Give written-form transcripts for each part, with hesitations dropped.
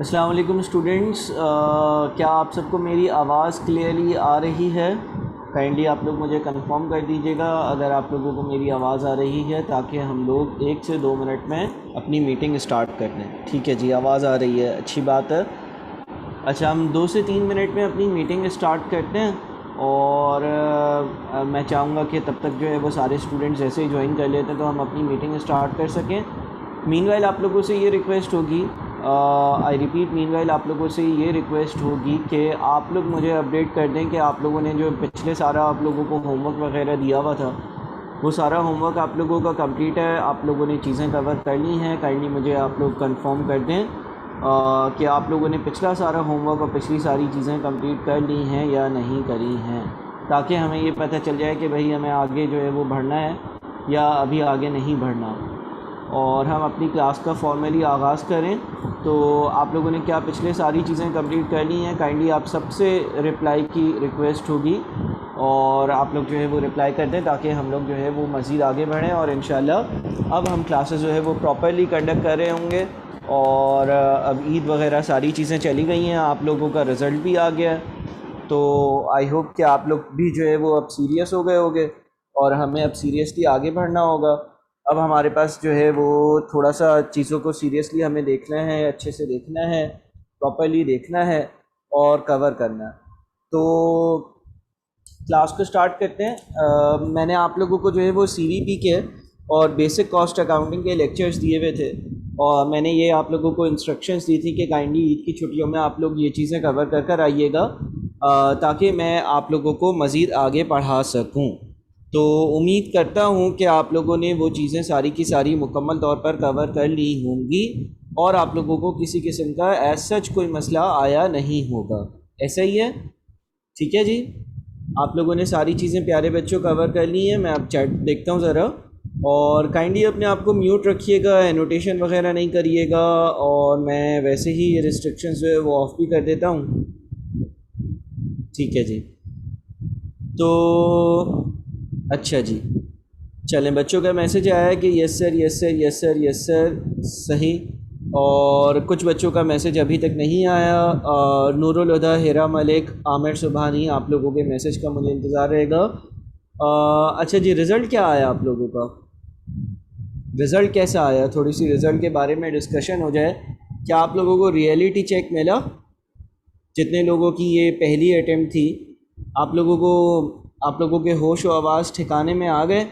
अस्सलाम वालेकुम स्टूडेंट्स। क्या आप सबको मेरी आवाज़ क्लियरली आ रही है? काइंडली आप लोग मुझे कंफर्म कर दीजिएगा अगर आप लोगों को मेरी आवाज़ आ रही है, ताकि हम लोग 1 से 2 मिनट में अपनी मीटिंग स्टार्ट कर लें। ठीक है जी, आवाज़ आ रही है, अच्छी बात है। अच्छा, हम 2 से 3 मिनट में अपनी मीटिंग स्टार्ट करते हैं और मैं चाहूँगा कि तब तक जो है वो सारे स्टूडेंट्स जैसे ही ज्वाइन कर लेते हैं तो हम अपनी मीटिंग स्टार्ट कर सकें। मीनवाइल आप लोगों से ये रिक्वेस्ट होगी, आई रिपीट, मीनवाइल आप लोगों से ये रिक्वेस्ट होगी कि आप लोग मुझे अपडेट कर दें कि आप लोगों ने जो पिछले सारा आप लोगों को होमवर्क वगैरह दिया हुआ था, वो सारा होमवर्क आप लोगों का कंप्लीट है, आप लोगों ने चीज़ें कवर कर ली हैं। काइंडली मुझे आप लोग कंफर्म कर दें कि आप लोगों ने पिछला सारा होमवर्क और पिछली सारी चीज़ें कंप्लीट कर ली हैं या नहीं करी हैं, ताकि हमें ये पता चल जाए कि भाई हमें आगे जो है वो बढ़ना है या अभी आगे नहीं बढ़ना। और हम अपनी क्लास का फॉर्मली आगाज़ करें। तो आप लोगों ने क्या पिछले सारी चीज़ें कंप्लीट कर ली हैं? काइंडली आप सबसे रिप्लाई की रिक्वेस्ट होगी और आप लोग जो है वो रिप्लाई कर दें, ताकि हम लोग जो है वो मज़ीद आगे बढ़ें और इंशाल्लाह अब हम क्लासेस जो है वो प्रॉपर्ली कंडक्ट कर रहे होंगे। और अब ईद वगैरह सारी चीज़ें चली गई हैं, आप लोगों का रिज़ल्ट भी आ गया है, तो आई होप कि आप लोग भी जो है वो अब सीरियस हो गए होंगे और हमें अब सीरियसली आगे बढ़ना होगा। अब हमारे पास जो है वो थोड़ा सा चीज़ों को सीरियसली हमें देखना है, अच्छे से देखना है, प्रॉपर्ली देखना है और कवर करना है। तो क्लास को स्टार्ट करते हैं। मैंने आप लोगों को जो है वो सीवीपी के और बेसिक कॉस्ट अकाउंटिंग के लेक्चर्स दिए हुए थे और मैंने ये आप लोगों को इंस्ट्रक्शंस दी थी कि काइंडली ईद की छुट्टियों में आप लोग ये चीज़ें कवर कर कर आइएगा, ताकि मैं आप लोगों को मज़ीद आगे पढ़ा सकूं। तो उम्मीद करता हूं कि आप लोगों ने वो चीज़ें सारी की सारी मुकम्मल तौर पर कवर कर ली होंगी और आप लोगों को किसी किस्म का एज सच कोई मसला आया नहीं होगा। ऐसा ही है? ठीक है जी, आप लोगों ने सारी चीज़ें प्यारे बच्चों कवर कर ली हैं। मैं अब चैट देखता हूँ ज़रा, और काइंडली अपने आप को म्यूट रखिएगा, एनोटेशन वगैरह नहीं करिएगा, और मैं वैसे ही रिस्ट्रिक्शंस जो है वो ऑफ भी कर देता हूँ। ठीक है जी, तो अच्छा जी, चलें, बच्चों का मैसेज आया है कि yes sir, yes sir, yes sir, yes sir, सही। और कुछ बच्चों का मैसेज अभी तक नहीं आया। नूरुल हुदा, हिरा मलिक, आमिर सुबहानी, आप लोगों के मैसेज का मुझे इंतज़ार रहेगा। अच्छा जी, रिज़ल्ट क्या आया आप लोगों का? रिज़ल्ट कैसा आया? थोड़ी सी रिज़ल्ट के बारे में डिस्कशन हो जाए। क्या आप लोगों को रियलिटी चेक मिला? जितने लोगों की ये पहली अटेम्प्ट थी, आप लोगों के होश व आवाज़ ठिकाने में आ गए?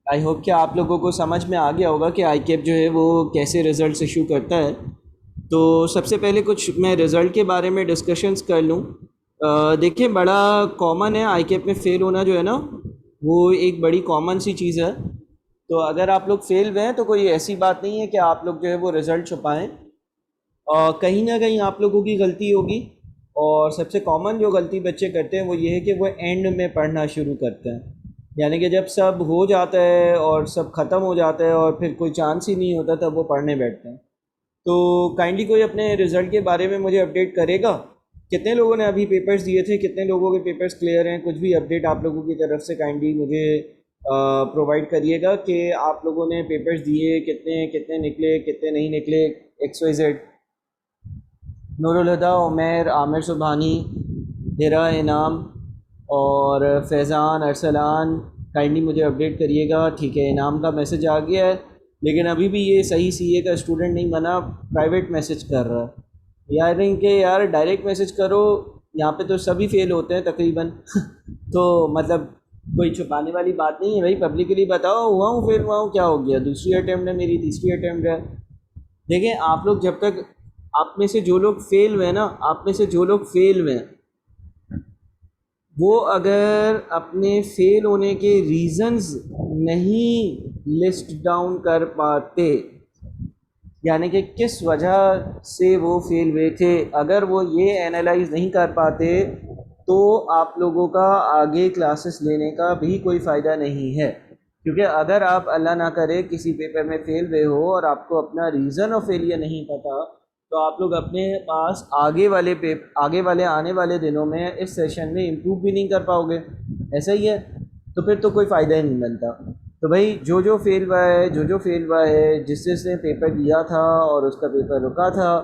आई होप कि आप लोगों को समझ में आ गया होगा कि आई कैप जो है वो कैसे रिज़ल्ट इशू करता है। तो सबसे पहले कुछ मैं रिज़ल्ट के बारे में डिस्कशंस कर लूँ। देखिए, बड़ा कॉमन है आई कैप में फ़ेल होना, जो है ना, वो एक बड़ी कॉमन सी चीज़ है। तो अगर आप लोग फेल हुए हैं तो कोई ऐसी बात नहीं है कि आप लोग जो है वो रिज़ल्ट छुपाएं। कहीं ना कहीं आप लोगों की गलती होगी, और सबसे कॉमन जो गलती बच्चे करते हैं वो ये है कि वो एंड में पढ़ना शुरू करते हैं। यानी कि जब सब हो जाता है और सब ख़त्म हो जाता है और फिर कोई चांस ही नहीं होता, तब वो पढ़ने बैठते हैं। तो काइंडली कोई अपने रिज़ल्ट के बारे में मुझे अपडेट करेगा? कितने लोगों ने अभी पेपर्स दिए थे? कितने लोगों के पेपर्स क्लियर हैं? कुछ भी अपडेट आप लोगों की तरफ से काइंडली मुझे प्रोवाइड करिएगा कि आप लोगों ने पेपर्स दिए, कितने कितने निकले, कितने नहीं निकले, XYZ। नूरुल हुदा, उमैर, आमिर सुबहानी, हिरा, इनाम और फैज़ान, अरसलान, काइंडली मुझे अपडेट करिएगा। ठीक है, इनाम का मैसेज आ गया है, लेकिन अभी भी ये सही CA का स्टूडेंट नहीं बना, प्राइवेट मैसेज कर रहा है। यार इनके यार डायरेक्ट मैसेज करो, यहाँ पे तो सभी फेल होते हैं तकरीबन। तो मतलब कोई छुपाने वाली बात नहीं है भाई, पब्लिकली बताओ, हुआ हूँ फेल, हुआ हूँ, क्या हो गया? दूसरी अटैम्प्ट है मेरी, तीसरी अटैम्प्ट है। देखें, आप लोग जब तक, आप में से जो लोग फेल हुए ना, आप में से जो लोग फेल हुए, वो अगर अपने फेल होने के रीज़न्स नहीं लिस्ट डाउन कर पाते, यानी कि किस वजह से वो फेल हुए थे, अगर वो ये एनालाइज नहीं कर पाते, तो आप लोगों का आगे क्लासेस लेने का भी कोई फ़ायदा नहीं है। क्योंकि अगर आप अल्लाह ना करे किसी पेपर में फेल हुए हो और आपको अपना रीज़न ऑफ फेलियर नहीं पता, तो आप लोग अपने पास आगे वाले आने वाले दिनों में इस सेशन में इम्प्रूव भी नहीं कर पाओगे। ऐसा ही है, तो फिर तो कोई फ़ायदा ही नहीं मिलता। तो भाई जो फेल हुआ है, जिसने पेपर दिया था और उसका पेपर रुका था,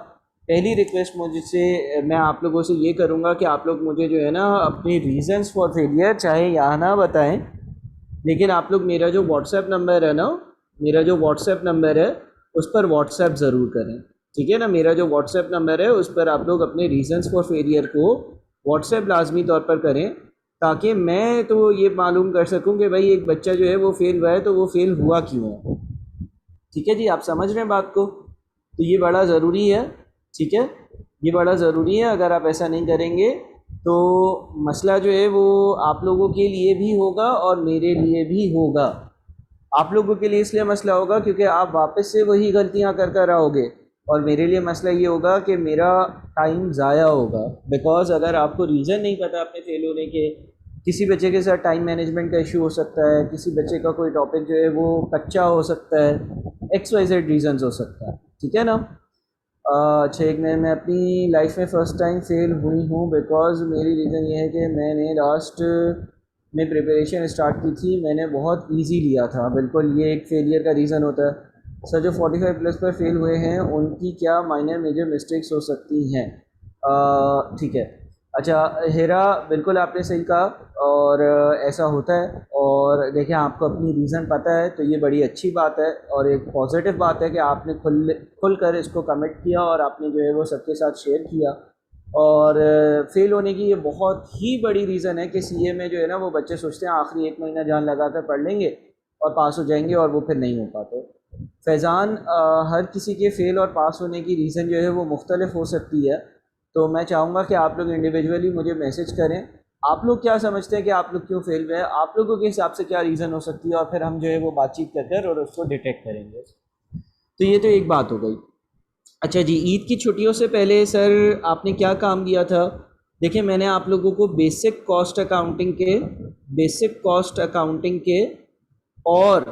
पहली रिक्वेस्ट मुझसे मैं आप लोगों से ये करूँगा कि आप लोग मुझे जो है ना अपने रीजंस फॉर फेलियर चाहे यहाँ ना बताएं, लेकिन आप लोग मेरा जो व्हाट्सएप नंबर है ना, मेरा जो व्हाट्सएप नंबर है उस पर व्हाट्सएप ज़रूर करें, ठीक है ना। मेरा जो व्हाट्सएप नंबर है उस पर आप लोग अपने रीजंस फॉर फेलियर को व्हाट्सएप लाजमी तौर पर करें, ताकि मैं तो ये मालूम कर सकूं कि भाई एक बच्चा जो है वो फेल हुआ है तो वो फेल हुआ क्यों है। ठीक है जी, आप समझ रहे हैं बात को। तो ये बड़ा ज़रूरी है, ठीक है, ये बड़ा ज़रूरी है। अगर आप ऐसा नहीं करेंगे तो मसला जो है वो आप लोगों के लिए भी होगा और मेरे लिए भी होगा। आप लोगों के लिए इसलिए मसला होगा क्योंकि आप वापस से वही गलतियां कर कर आओगे, और मेरे लिए मसला ये होगा कि मेरा टाइम ज़ाया होगा। बिकॉज अगर आपको रीज़न नहीं पता अपने फेल होने के, किसी बच्चे के साथ टाइम मैनेजमेंट का इशू हो सकता है, किसी बच्चे का कोई टॉपिक जो है वो कच्चा हो सकता है, XYZ रीजंस हो सकता है, ठीक है ना। अच्छा, एक मैं अपनी लाइफ में फ़र्स्ट टाइम फेल हुई हूँ बिकॉज मेरी रीज़न ये है कि मैंने लास्ट में प्रिपरेशन स्टार्ट की थी, मैंने बहुत इजी लिया था। बिल्कुल, ये एक फेलियर का रीज़न होता है। सर, जो 45 प्लस पर फेल हुए हैं उनकी क्या माइनर मेजर मिस्टेक्स हो सकती हैं? ठीक है। अच्छा हेरा, बिल्कुल आपने सही कहा, और ऐसा होता है। और देखिए, आपको अपनी रीज़न पता है तो ये बड़ी अच्छी बात है और एक पॉजिटिव बात है कि आपने खुल कर इसको कमिट किया और आपने जो है वो सबके साथ शेयर किया। और फेल होने की ये बहुत ही बड़ी रीज़न है कि सीए में जो है ना वो बच्चे सोचते हैं आखिरी एक महीना जान लगा कर पढ़ लेंगे और पास हो जाएंगे, और वो फिर नहीं हो पाते। फैज़ान, हर किसी के फेल और पास होने की रीज़न जो है वो मुख्तलिफ हो सकती है, तो मैं चाहूँगा कि आप लोग इंडिविजुअली मुझे मैसेज करें। आप लोग क्या समझते हैं कि आप लोग क्यों फेल हुए हैं, आप लोगों के हिसाब से क्या रीज़न हो सकती है, और फिर हम जो है वो बातचीत कर कर और उसको डिटेक्ट करेंगे। तो ये तो एक बात हो गई। अच्छा जी, ईद की छुट्टियों से पहले सर आपने क्या काम किया था? देखिए, मैंने आप लोगों को बेसिक कॉस्ट अकाउंटिंग के और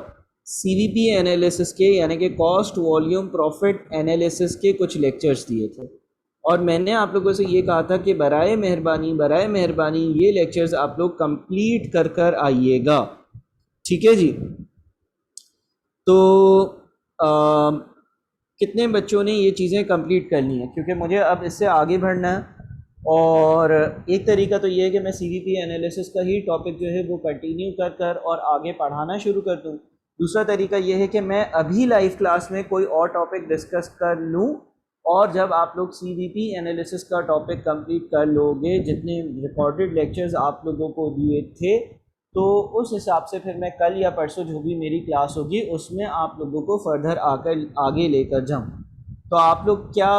सीवीपी एनालिसिस के, यानी कि कॉस्ट वॉल्यूम प्रॉफिट एनालिसिस के कुछ लेक्चर्स दिए थे, और मैंने आप लोगों से ये कहा था कि बराए मेहरबानी ये लेक्चर्स आप लोग कंप्लीट कर कर आइएगा, ठीक है जी। तो आ, कितने बच्चों ने ये चीज़ें कंप्लीट करनी है, क्योंकि मुझे अब इससे आगे बढ़ना है। और एक तरीका तो ये है कि मैं सीवीपी एनालिसिस का ही टॉपिक जो है वो कंटिन्यू कर कर और आगे पढ़ाना शुरू कर दूँ। दूसरा तरीका ये है कि मैं अभी लाइव क्लास में कोई और टॉपिक डिस्कस कर लूँ, और जब आप लोग सीवीपी एनालिसिस का टॉपिक कंप्लीट कर लोगे, जितने रिकॉर्डेड लेक्चर्स आप लोगों को दिए थे, तो उस हिसाब से फिर मैं कल या परसों जो भी मेरी क्लास होगी उसमें आप लोगों को फर्दर आगे लेकर जाऊँ। तो आप लोग क्या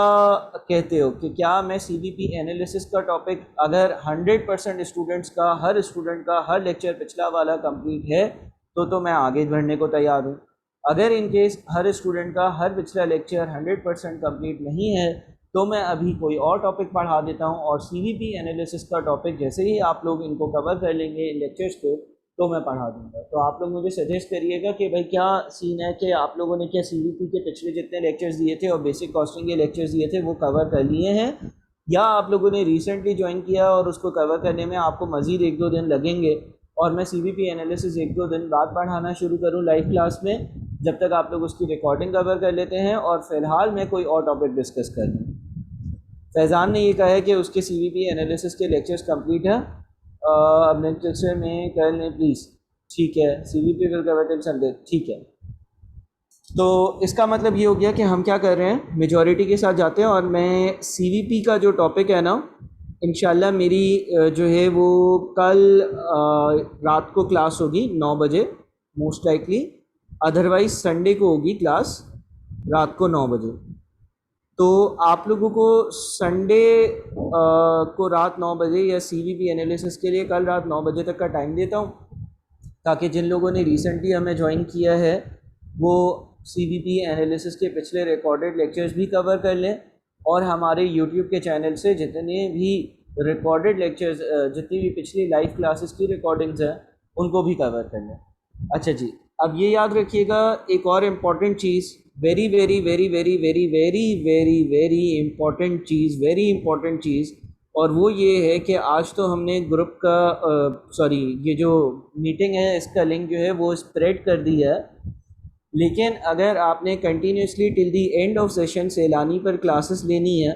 कहते हो कि क्या मैं सीवीपी एनालिसिस का टॉपिक, अगर 100% स्टूडेंट्स का, हर स्टूडेंट का हर लेक्चर पिछला वाला कंप्लीट है तो मैं आगे बढ़ने को तैयार हूँ। अगर इन केस हर स्टूडेंट का हर पिछला लेक्चर 100% कंप्लीट नहीं है तो मैं अभी कोई और टॉपिक पढ़ा देता हूँ, और सीवीपी एनालिसिस का टॉपिक जैसे ही आप लोग इनको कवर कर लेंगे इन लेक्चर्स को तो मैं पढ़ा दूँगा। तो आप लोग मुझे सजेस्ट करिएगा कि भाई क्या सीन है, कि आप लोगों ने क्या सीवीपी के पिछले जितने लेक्चर्स दिए थे और बेसिक कॉस्टिंग के लेक्चर्स दिए थे वो कवर कर लिए हैं, या आप लोगों ने रिसेंटली ज्वाइन किया और उसको कवर करने में आपको मज़ीद 1-2 दिन लगेंगे, और मैं सीवीपी एनालिसिस 1-2 दिन बाद पढ़ाना शुरू करूँ लाइव क्लास में, जब तक आप लोग उसकी रिकॉर्डिंग कवर कर लेते हैं, और फ़िलहाल मैं कोई और टॉपिक डिस्कस कर लूँ। फैज़ान ने ये कहा है कि उसके सीवीपी एनालिसिस के लेक्चर्स कंप्लीट हैं, अब नेक्स्ट लेक्चर में कर लें प्लीज़। ठीक है, CVP will cover till Sunday, ठीक है। तो इसका मतलब ये हो गया कि हम क्या कर रहे हैं, मेजॉरिटी के साथ जाते हैं, और मैं सीवीपी का जो टॉपिक है ना, इंशाल्लाह मेरी जो है वो कल रात को क्लास होगी 9 बजे मोस्ट लाइकली, अदरवाइज़ संडे को होगी क्लास रात को 9 बजे। तो आप लोगों को संडे को रात 9 बजे या सीवीपी एनालिसिस के लिए कल रात 9 बजे तक का टाइम देता हूँ, ताकि जिन लोगों ने रिसेंटली हमें ज्वाइन किया है वो सीवीपी एनालिसिस के पिछले रिकॉर्डेड लेक्चर्स भी कवर कर लें, और हमारे यूट्यूब के चैनल से जितने भी रिकॉर्डेड लेक्चर्स, जितनी भी पिछली लाइव क्लासेस की रिकॉर्डिंग्स हैं उनको भी कवर कर लें। अच्छा जी, अब ये याद रखिएगा एक और इम्पॉर्टेंट चीज़, very very very very very very very very important चीज़, वेरी इम्पॉर्टेंट चीज़, और वो ये है कि आज तो हमने ग्रुप का सॉरी ये जो मीटिंग है इसका लिंक जो है वो स्प्रेड कर दिया है, लेकिन अगर आपने continuously till the end of session सैलानी पर क्लासेस लेनी है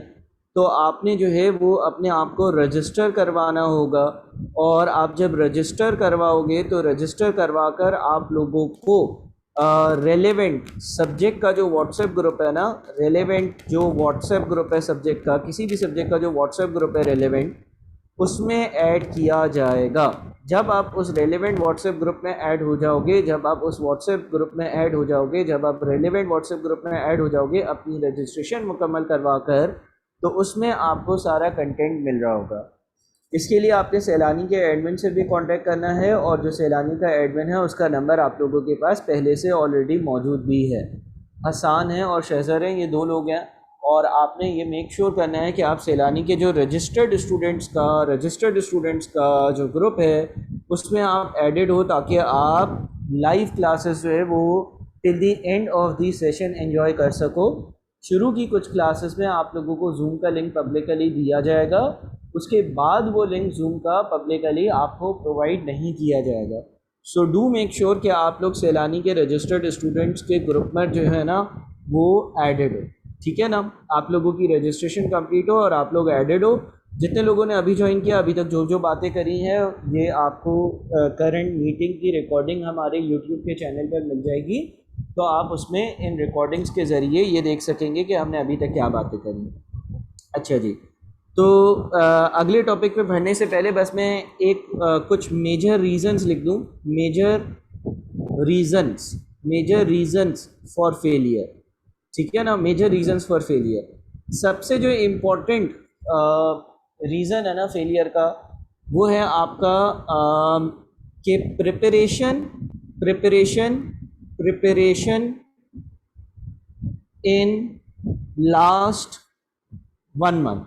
तो आपने जो है वो अपने आप को रजिस्टर करवाना होगा। और आप जब रजिस्टर करवाओगे तो रजिस्टर करवा कर आप लोगों को रेलेवेंट सब्जेक्ट का जो व्हाट्सएप ग्रुप है ना, रेलेवेंट जो व्हाट्सएप ग्रुप है सब्जेक्ट का, किसी भी सब्जेक्ट का जो व्हाट्सएप ग्रुप है रेलेवेंट, उसमें ऐड किया जाएगा। जब आप उस रेलेवेंट व्हाट्सएप ग्रुप में ऐड हो जाओगे, जब आप उस व्हाट्सएप ग्रुप में ऐड हो जाओगे, जब आप रेलेवेंट व्हाट्सएप ग्रुप में ऐड हो जाओगे अपनी रजिस्ट्रेशन मुकम्मल करवा कर, तो उसमें आपको सारा कंटेंट मिल रहा होगा। इसके लिए आपने सैलानी के एडमिन से भी कांटेक्ट करना है, और जो सैलानी का एडमिन है उसका नंबर आप लोगों के पास पहले से ऑलरेडी मौजूद भी है। हसान है और शहज़र हैं, ये दो लोग हैं। और आपने ये मेक श्योर करना है कि आप सैलानी के जो रजिस्टर्ड स्टूडेंट्स का जो ग्रुप है उसमें आप एडेड हो, ताकि आप लाइव क्लासेस जो है वो till the end of the session enjoy कर सको। शुरू की कुछ क्लासेस में आप लोगों को जूम का लिंक पब्लिकली दिया जाएगा, उसके बाद वो लिंक जूम का पब्लिकली आपको प्रोवाइड नहीं किया जाएगा। सो डू मेक श्योर कि आप लोग सैलानी के रजिस्टर्ड स्टूडेंट्स के ग्रुप में जो है ना वो एडेड हो, ठीक है ना। आप लोगों की रजिस्ट्रेशन कंप्लीट हो और आप लोग एडेड हो। जितने लोगों ने अभी ज्वाइन किया, अभी तक जो जो बातें करी हैं, ये आपको करंट मीटिंग की रिकॉर्डिंग हमारे यूट्यूब के चैनल पर मिल जाएगी, तो आप उसमें इन रिकॉर्डिंग्स के ज़रिए ये देख सकेंगे कि हमने अभी तक क्या बातें करी। अच्छा जी, तो अगले टॉपिक पे बढ़ने से पहले बस मैं एक कुछ मेजर रीज़न्स लिख दूँ। मेजर रीज़न्स फॉर फेलियर, ठीक है ना। मेजर रीज़न्स फॉर फेलियर, सबसे जो इम्पोर्टेंट रीज़न है ना फेलियर का, वो है आपका कि प्रिपरेशन इन लास्ट 1 मंथ,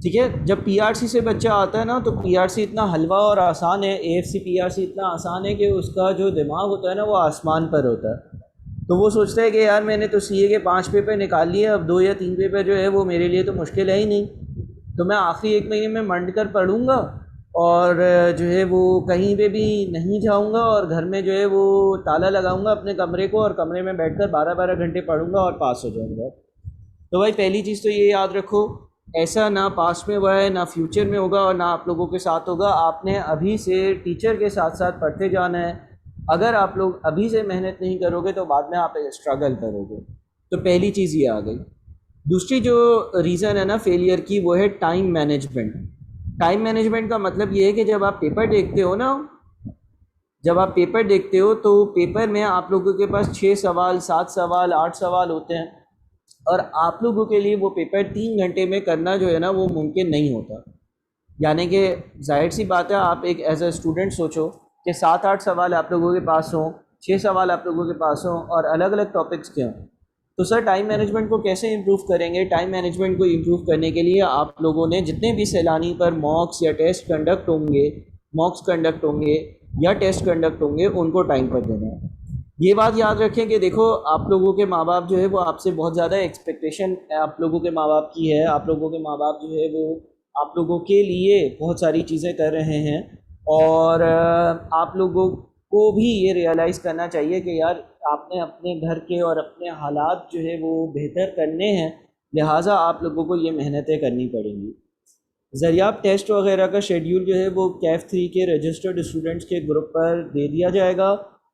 ठीक है। जब पीआरसी से बच्चा आता है ना, तो पीआरसी इतना हलवा और आसान है, एएफसी पीआरसी इतना आसान है कि उसका जो दिमाग होता है ना वो आसमान पर होता है। तो वो सोचता है कि यार मैंने तो सीए के 5 पेपर निकाल लिए, अब 2 या 3 पेपर जो है वो मेरे लिए तो मुश्किल है ही नहीं, तो मैं आखिरी 1 महीने में मंड कर पढ़ूँगा और जो है वो कहीं पे भी नहीं जाऊँगा, और घर में जो है वो ताला लगाऊँगा अपने कमरे को, और कमरे में बैठकर 12-12 घंटे पढ़ूँगा और पास हो जाऊँगा। तो भाई पहली चीज़ तो ये याद रखो, ऐसा ना पास्ट में हुआ है, ना फ्यूचर में होगा, और ना आप लोगों के साथ होगा। आपने अभी से टीचर के साथ साथ पढ़ते जाना है। अगर आप लोग अभी से मेहनत नहीं करोगे तो बाद में आप स्ट्रगल करोगे। तो पहली चीज़ ये आ गई। दूसरी जो रीज़न है ना फेलियर की, वो है टाइम मैनेजमेंट। टाइम मैनेजमेंट का मतलब ये है कि जब आप पेपर देखते हो ना, तो पेपर में आप लोगों के पास 6 सवाल, 7 सवाल, 8 सवाल होते हैं, और आप लोगों के लिए वो पेपर 3 घंटे में करना जो है ना वो मुमकिन नहीं होता। यानी कि जाहिर सी बात है, आप एक एज अ स्टूडेंट सोचो कि 7-8 सवाल आप लोगों के पास हों, 6 सवाल आप लोगों के पास हों, और अलग अलग टॉपिक्स के हों, तो सर टाइम मैनेजमेंट को कैसे इम्प्रूव करेंगे। टाइम मैनेजमेंट को इम्प्रूव करने के लिए आप लोगों ने जितने भी सैलानी पर मॉक्स कंडक्ट होंगे या टेस्ट कंडक्ट होंगे, उनको टाइम पर देना है। ये बात याद रखें कि देखो, आप लोगों के माँ बाप जो है वो आपसे बहुत ज़्यादा एक्सपेक्टेशन आप लोगों के माँ बाप की है। आप लोगों के माँ बाप जो है वो आप लोगों के लिए बहुत सारी चीज़ें कर रहे हैं, और आप लोगों को भी ये रियलाइज़ करना चाहिए कि यार आपने अपने घर के और अपने हालात जो है वो बेहतर करने हैं, लिहाजा आप लोगों को ये मेहनतें करनी पड़ेंगी। ज़रियाब टेस्ट वगैरह का शेड्यूल जो है वो कैफ 3 के रजिस्टर्ड स्टूडेंट्स के ग्रुप पर दे दिया जाएगा।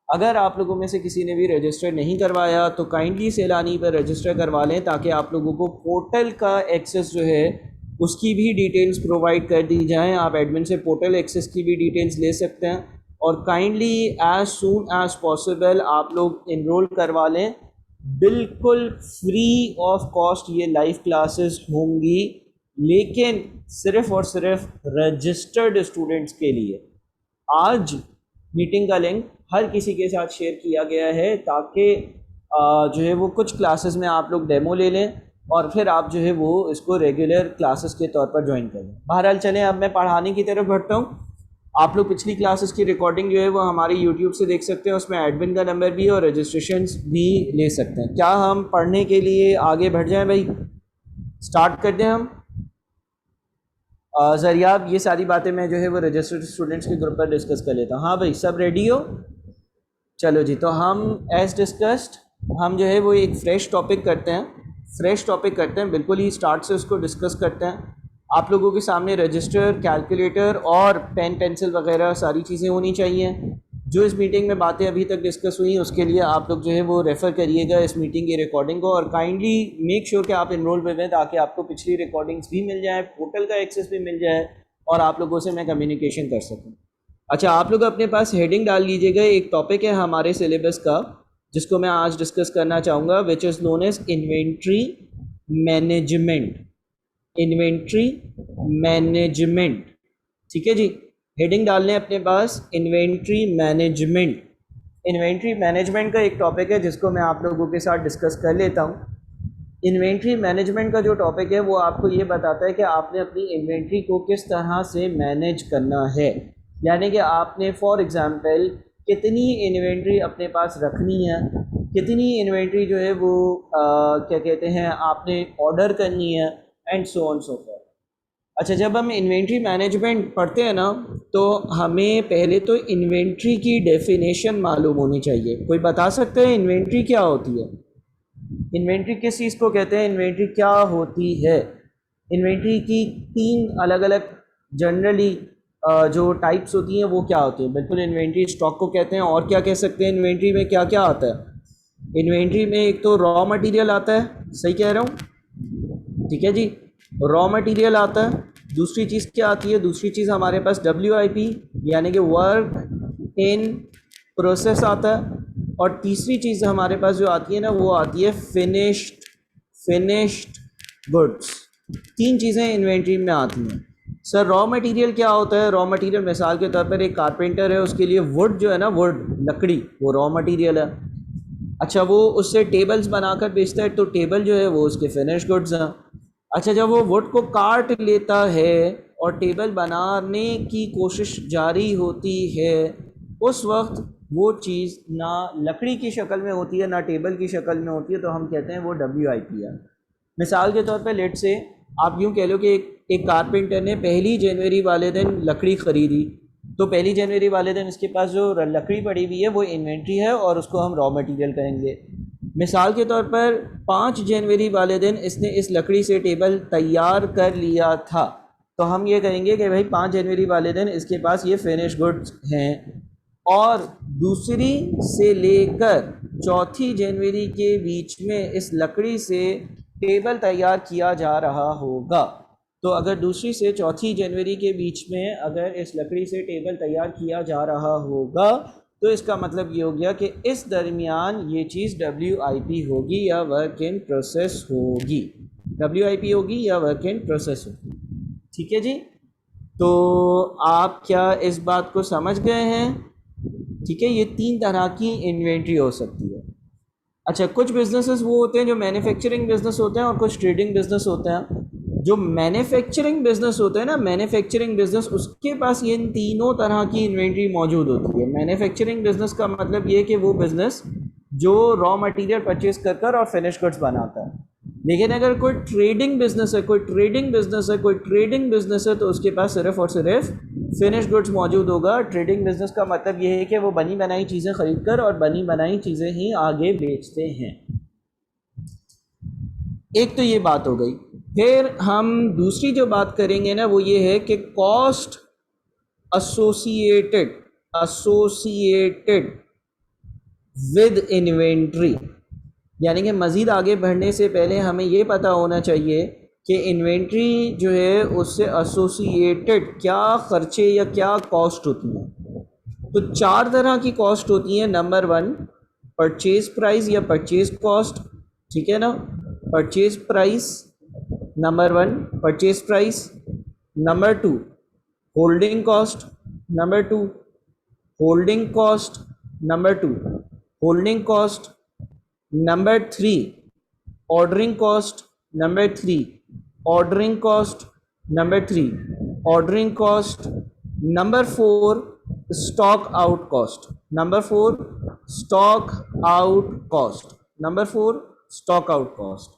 अगर आप लोगों में से किसी ने भी रजिस्टर नहीं करवाया तो काइंडली सैलानी पर रजिस्टर करवा लें, ताकि आप लोगों को पोर्टल का एक्सेस जो है उसकी भी डिटेल्स प्रोवाइड कर दी जाएँ। आप एडमिन से पोर्टल एक्सेस की भी डिटेल्स ले सकते हैं, और kindly as soon as possible आप लोग इनरोल करवा लें। बिल्कुल फ्री ऑफ कॉस्ट ये लाइव क्लासेस होंगी, लेकिन सिर्फ़ और सिर्फ रजिस्टर्ड स्टूडेंट्स के लिए। आज मीटिंग का लिंक हर किसी के साथ शेयर किया गया है, ताकि जो है वो कुछ क्लासेस में आप लोग डेमो ले लें, और फिर आप जो है वो इसको रेगुलर क्लासेस के तौर पर ज्वाइन कर लें। बहरहाल चलें, अब मैं पढ़ाने की तरफ बढ़ता हूँ। आप लोग पिछली क्लासेस की रिकॉर्डिंग जो है वो हमारे यूट्यूब से देख सकते हैं, उसमें एडमिन का नंबर भी और रजिस्ट्रेशंस भी ले सकते हैं। क्या हम पढ़ने के लिए आगे बढ़ जाएं भाई, स्टार्ट कर दें हम। ज़रियाब, ये सारी बातें मैं जो है वो रजिस्टर्ड स्टूडेंट्स के ग्रुप पर डिस्कस कर लेता हूँ। हाँ भाई, सब रेडी हो? चलो जी, तो हम एज डिस्कस्ड हम जो है वो एक फ़्रेश टॉपिक करते हैं, बिल्कुल ही स्टार्ट से उसको डिस्कस करते हैं। आप लोगों के सामने रजिस्टर, कैलकुलेटर और पेन पेंसिल वगैरह सारी चीज़ें होनी चाहिए। जो इस मीटिंग में बातें अभी तक डिस्कस हुई उसके लिए आप लोग जो है वो रेफ़र करिएगा इस मीटिंग की रिकॉर्डिंग को, और काइंडली मेक श्योर कि आप इनरोल हुए हैं ताकि आपको पिछली रिकॉर्डिंग्स भी मिल जाए, पोर्टल का एक्सेस भी मिल जाए और आप लोगों से मैं कम्युनिकेशन कर सकूँ। अच्छा, आप लोग अपने पास हेडिंग डाल लीजिएगा। एक टॉपिक है हमारे सिलेबस का जिसको मैं आज डिस्कस करना चाहूँगा, which is known as inventory management. Inventory management, ठीक है जी। हेडिंग डाल लें अपने पास, इन्वेंट्री मैनेजमेंट। इन्वेंट्री मैनेजमेंट का एक टॉपिक है जिसको मैं आप लोगों के साथ डिस्कस कर लेता हूँ। इन्वेंट्री मैनेजमेंट का जो टॉपिक है वो आपको ये बताता है कि आपने अपनी इन्वेंट्री को किस तरह से मैनेज करना है। यानी कि आपने फॉर एग्ज़ाम्पल कितनी इन्वेंट्री अपने पास रखनी है, कितनी इन्वेंट्री जो है वो क्या कहते हैं आपने ऑर्डर करनी है, and so on so forth. अच्छा, जब हम इन्वेंट्री मैनेजमेंट पढ़ते हैं ना तो हमें पहले तो इन्वेंट्री की डेफिनेशन मालूम होनी चाहिए। कोई बता सकते हैं इन्वेंट्री क्या होती है? इन्वेंट्री किस चीज़ को कहते हैं? इन्वेंट्री क्या होती है? इन्वेंट्री की 3 अलग अलग जनरली जो टाइप्स होती हैं वो क्या होती हैं? बिल्कुल, इन्वेंट्री स्टॉक को कहते हैं। और क्या कह सकते हैं? इन्वेंट्री में क्या क्या आता है? इन्वेंट्री में एक तो रॉ मटेरियल आता है, सही कह रहा हूँ, ठीक है जी, रॉ मटेरियल आता है। दूसरी चीज़ क्या आती है? दूसरी चीज़ हमारे पास WIP यानी कि वर्क इन प्रोसेस आता है। और तीसरी चीज़ हमारे पास जो आती है ना वो आती है फिनिश्ड गुड्स। 3 चीज़ें इन्वेंट्री में आती हैं। सर, रॉ मटेरियल क्या होता है? रॉ मटेरियल मिसाल के तौर पर एक कारपेंटर है, उसके लिए वुड जो है ना, वुड लकड़ी, वो रॉ मटेरियल है। अच्छा, वो उससे टेबल्स बनाकर बेचता है तो टेबल जो है वो उसके फिनिश गुड्स हैं। अच्छा, जब वो वुड को काट लेता है और टेबल बनाने की कोशिश जारी होती है, उस वक्त वो चीज़ ना लकड़ी की शक्ल में होती है ना टेबल की शक्ल में होती है, तो हम कहते हैं वो WIP है। मिसाल के तौर पे लेट से आप यूँ कह लो कि एक कारपेंटर ने 1 जनवरी वाले दिन लकड़ी ख़रीदी, तो 1 जनवरी वाले दिन इसके पास जो लकड़ी पड़ी हुई है वो इन्वेंट्री है और उसको हम रॉ मटेरियल कहेंगे। मिसाल के तौर पर 5 जनवरी वाले दिन इसने इस लकड़ी से टेबल तैयार कर लिया था, तो हम ये कहेंगे कि भाई 5 जनवरी वाले दिन इसके पास ये फिनिश गुड्स हैं। और दूसरी से लेकर 4 जनवरी के बीच में इस लकड़ी से टेबल तैयार किया जा रहा होगा। तो अगर दूसरी से 4 जनवरी के बीच में अगर इस लकड़ी से टेबल तैयार किया जा रहा होगा तो इसका मतलब ये हो गया कि इस दरमियान ये चीज़ WIP होगी या वर्क इन प्रोसेस होगी। WIP होगी या वर्क इन प्रोसेस होगी, ठीक है जी। तो आप क्या इस बात को समझ गए हैं? ठीक है, ये 3 तरह की इन्वेंट्री हो सकती है। अच्छा, कुछ बिजनेसेस वो होते हैं जो मैन्युफैक्चरिंग बिजनेस होते हैं और कुछ ट्रेडिंग बिजनेस होते हैं। जो मैन्युफैक्चरिंग बिजनेस होते हैं ना, मैन्युफैक्चरिंग बिजनेस, उसके पास ये इन तीनों तरह की इन्वेंट्री मौजूद होती है। मैन्युफैक्चरिंग बिजनेस का मतलब ये कि वो बिजनेस जो रॉ मटेरियल परचेज कर और फिनिश गुड्स बनाता है। लेकिन अगर कोई ट्रेडिंग बिजनेस है, तो उसके पास सिर्फ और सिर्फ फिनिश गुड्स मौजूद होगा। ट्रेडिंग बिजनेस का मतलब ये है कि वो बनी बनाई चीज़ें खरीद कर और बनी बनाई चीज़ें ही आगे बेचते हैं। एक तो ये बात हो गई। फिर हम दूसरी जो बात करेंगे ना वो ये है कि कॉस्ट एसोसिएटेड विद इन्वेंट्री, यानी कि मज़ीद आगे बढ़ने से पहले हमें ये पता होना चाहिए कि इन्वेंट्री जो है उससे एसोसिएटेड क्या ख़र्चे या क्या कॉस्ट होती हैं। तो 4 तरह की कॉस्ट होती हैं। नंबर 1 परचेज़ प्राइस या परचेज़ कॉस्ट, ठीक है ना, purchase price, number 1 purchase price. Number 2 holding cost, number 2 holding cost, number 2 holding cost. Number 3 ordering cost, number 3 ordering cost, number 3 ordering cost. Number 4 stock out cost, number 4 stock out cost, number 4 stock out cost.